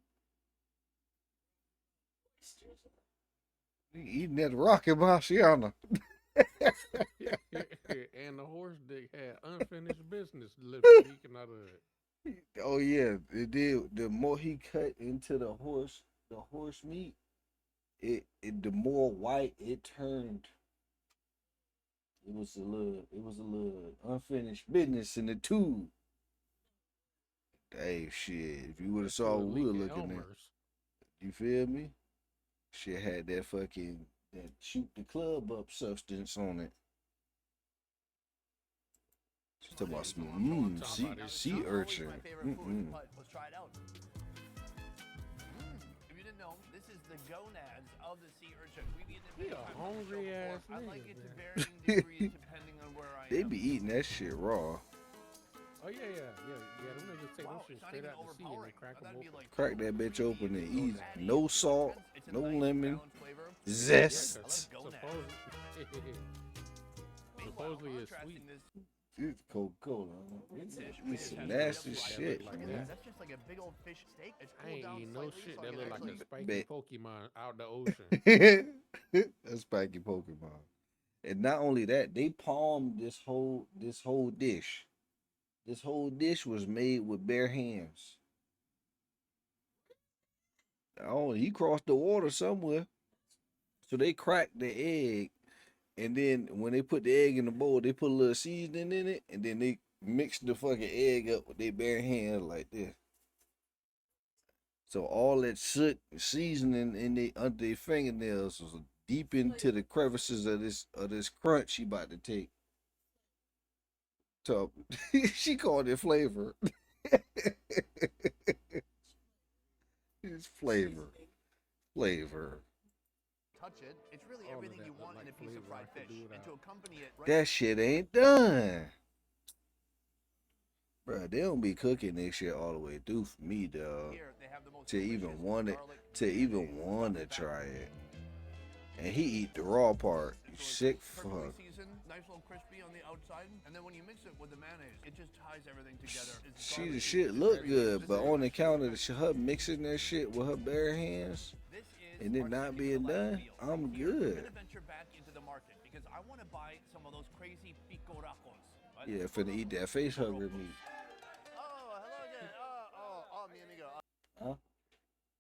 He eating that rocket Marciano. And the horse dick had unfinished business leaking out of it. Oh yeah, it did. The more he cut into the horse meat, the more white it turned. It was a little unfinished business in the tube. Hey, shit! If you would have That's saw what what we were Leaking looking at, Elmer's. you feel me? Shit had that fucking that shoot the club up substance on it. She's talking about some talking about it. sea urchin. My favorite food, Mm-mm. but let's try it out. If you didn't know, this is the gonads of the sea urchin. We've eaten it He many a times on the show hungry before. ass I like nigga, it to man. varying degrees depending on where I am. They be eating that shit raw. Oh yeah. Them niggas take Wow, them shit it's not straight even out the sea and overpowering. they crack them That'd be open. like Crack that bitch open and creamy, eat. fatty, No salt, it's a no nice lemon, balanced flavor. Yeah, zest. 'cause Meanwhile, supposedly it's contrasting sweet. this It's Coca-Cola. dish It's with some this nasty really shit, Look at man. this. That's just like a big old fish steak. It's I cooled ain't down eating no slightly, shit so I that can look like actually a spiky Bet. Pokemon out the ocean. A spiky Pokemon. And not only that, they palmed this whole dish. This whole dish was made with bare hands. Oh, he crossed the water somewhere. So they cracked the egg, and then when they put the egg in the bowl, they put a little seasoning in it, and then they mixed the fucking egg up with their bare hands like this. So all that soot and seasoning in they under their fingernails was deep into the crevices of this crunch she about to take. So she called it flavor. It's flavor. Flavor. touch it. It's really All of everything that you look want in like a piece of flavor I fried could fish. do And to without. accompany it right That shit ain't done. Bruh, they don't be cooking this shit all the way through for me, dog. here, they have the most To even delicious want it, garlic to even mayonnaise, want to truffle try batter. it. And he eat the raw part. You So it's sick perfectly fuck. seasoned, nice little crispy on the outside, and then when you mix it with the mayonnaise, it just ties everything together. It's She the garlicky, shit it's look very good, This but is on fresh. account of her mixing that shit with her bare hands This is and it our not chicken being fillet done, meal. I'm Here, we're good. gonna venture back into the market because I want to buy some of those crazy picoracos. Right? Yeah, finna eat that face hugger meat. Oh, hello again. Mi amigo. Huh?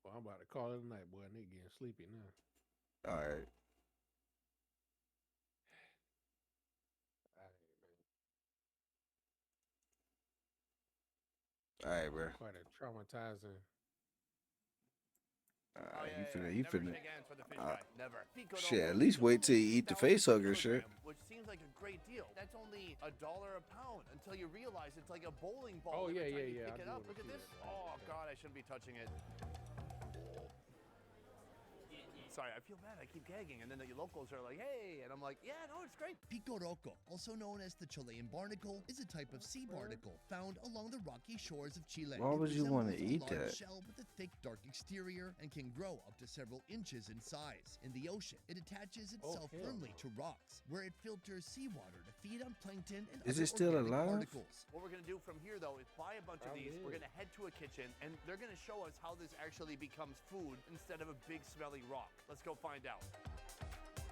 Well, I'm about to call it a night, boy. Nigga getting sleepy now. Alright. Alright, bro. Quite a traumatizing. He Never finna. shake hands with a fish uh, guy. Never. Pico Shit, Domo at least is wait till you eat the 2,000 face per hugger shit. kilogram, which seems like a great deal. That's only $1 a pound until you realize it's like a bowling ball. Oh, every yeah, time yeah, you yeah, Pick I it do up. wanna Look at see this. that. Oh Okay. God, I shouldn't be touching it. Sorry, I feel bad. I keep gagging, and then the locals are like, "Hey," and I'm like, "Yeah, no, it's great." Picoroco, also known as the Chilean barnacle, is a type of sea barnacle found along the rocky shores of Chile. Why It would you wanna resembles a eat large that? shell with a thick, dark exterior and can grow up to several inches in size. In the ocean, it attaches itself hell firmly no. to rocks, where it filters seawater to feed on plankton and Is other it still organic alive? particles. What we're gonna do from here, though, is buy a bunch of Probably these. We're is. gonna head to a kitchen, and they're gonna show us how this actually becomes food instead of a big smelly rock. Let's go find out.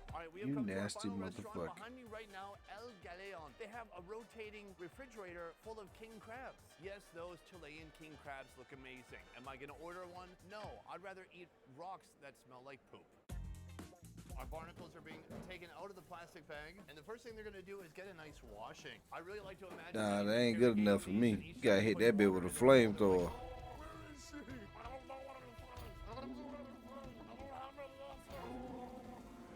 All right, we have You come to our nasty final restaurant. motherfucker. Behind me right now, El Galeon. They have a rotating refrigerator full of king crabs. Yes, those Chilean king crabs look amazing. Am I gonna order one? No, I'd rather eat rocks that smell like poop. Our barnacles are being taken out of the plastic bag, and the first thing they're gonna do is get a nice washing. I really like to imagine. Nah, that that you ain't prepare good enough for these me. and each You gotta time hit put that bit water with a in the bowl, they're like, flamethrower. "Where is he? I don't know what it is."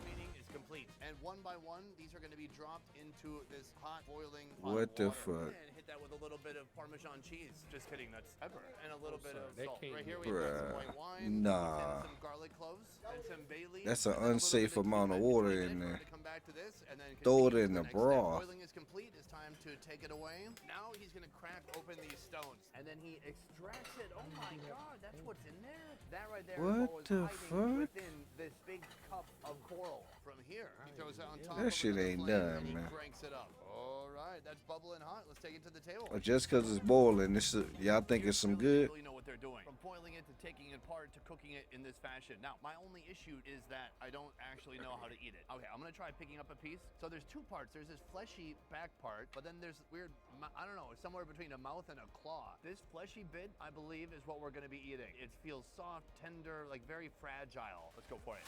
Meeting is complete, and one by one, these are going to be dropped into this hot boiling pot What of the water. fuck? And hit that with a little bit of Parmesan cheese. Just kidding, that's pepper and a little bit sorry, of that salt. can't Right be here we have some Bruh, white wine, nah. some garlic cloves, and some bay leaves. That's an and then a little unsafe bit of amount of cumin. water It's in ready for there. it to come back to this, and then Throw it continue to in the the next step. broth. Boiling is complete. It's time to take it away. Now he's going to crack open these stones, and then he extracts it. Oh my God, that's what's in there. That right there is What was the hiding fuck? within this big cup of coral. From here, he throws it on top That of shit another ain't flame, done, and he man. cranks it up. All right, that's bubbling hot. Let's take it to the table. Just cause it's boiling, y'all think it's some good? Really know what they're doing, from boiling it to taking it apart to cooking it in this fashion. Now, my only issue is that I don't actually know how to eat it. Okay, I'm gonna try picking up a piece. So there's two parts. There's this fleshy back part, but then there's weird, I don't know, somewhere between a mouth and a claw. This fleshy bit, I believe, is what we're gonna be eating. It feels soft, tender, like very fragile. Let's go for it.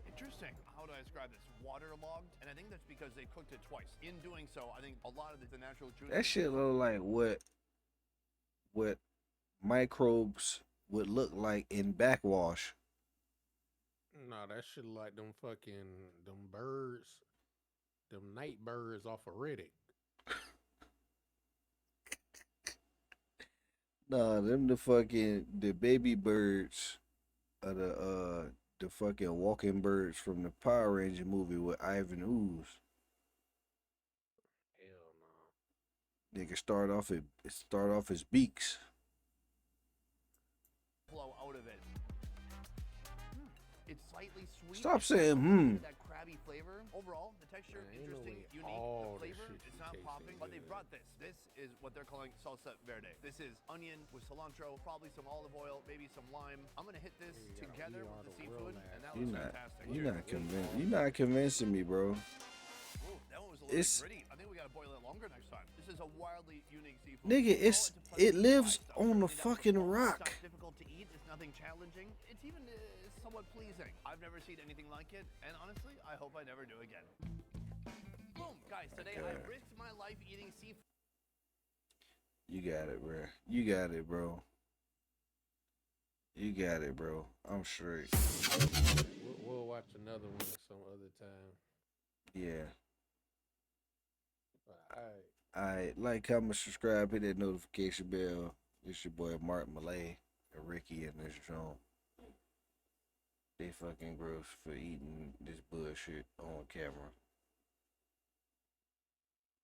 Interesting. How do I describe this? Waterlogged, and I think that's because they cooked it twice. In doing so, I think a lot of the natural juice. That shit look like what microbes would look like in backwash. Nah, that shit like them birds, them night birds off of Reddit. Nah, them the baby birds of the fucking walking birds from the Power Ranger movie with Ivan Ooze. Hell no. They can start off as beaks. Flow out of it. It's slightly sweet. Stop saying That crabby flavor. Overall, the texture Man, ain't no interesting, way unique. all The this flavor, shit it's you not taste popping, ain't but they good. brought this. This is what they're calling salsa verde. This is onion with cilantro, probably some olive oil, maybe some lime. I'm gonna hit this You gotta together eat with the all the real seafood, and that You're was not, fantastic. you're not convincing me, bro. Ooh, that one was a little It's- gritty. I think we gotta boil it longer next time. This is a wildly unique seafood. Nigga, Overall, a it pleasant lives surprise. on a Certainly not fucking difficult. rock. It's not difficult to eat. It's nothing challenging. It's even somewhat pleasing. I've never seen anything like it, and honestly, I hope I never do again. Boom, guys! Today I Okay. risked my life eating seafood. You got it, bro. You got it, bro. You got it, bro. I'm straight. We'll watch another one some other time. Yeah. But alright. Alright, like, comment, subscribe, hit that notification bell. It's your boy Mark Malay and Ricky and this show. They fucking gross for eating this bullshit on camera.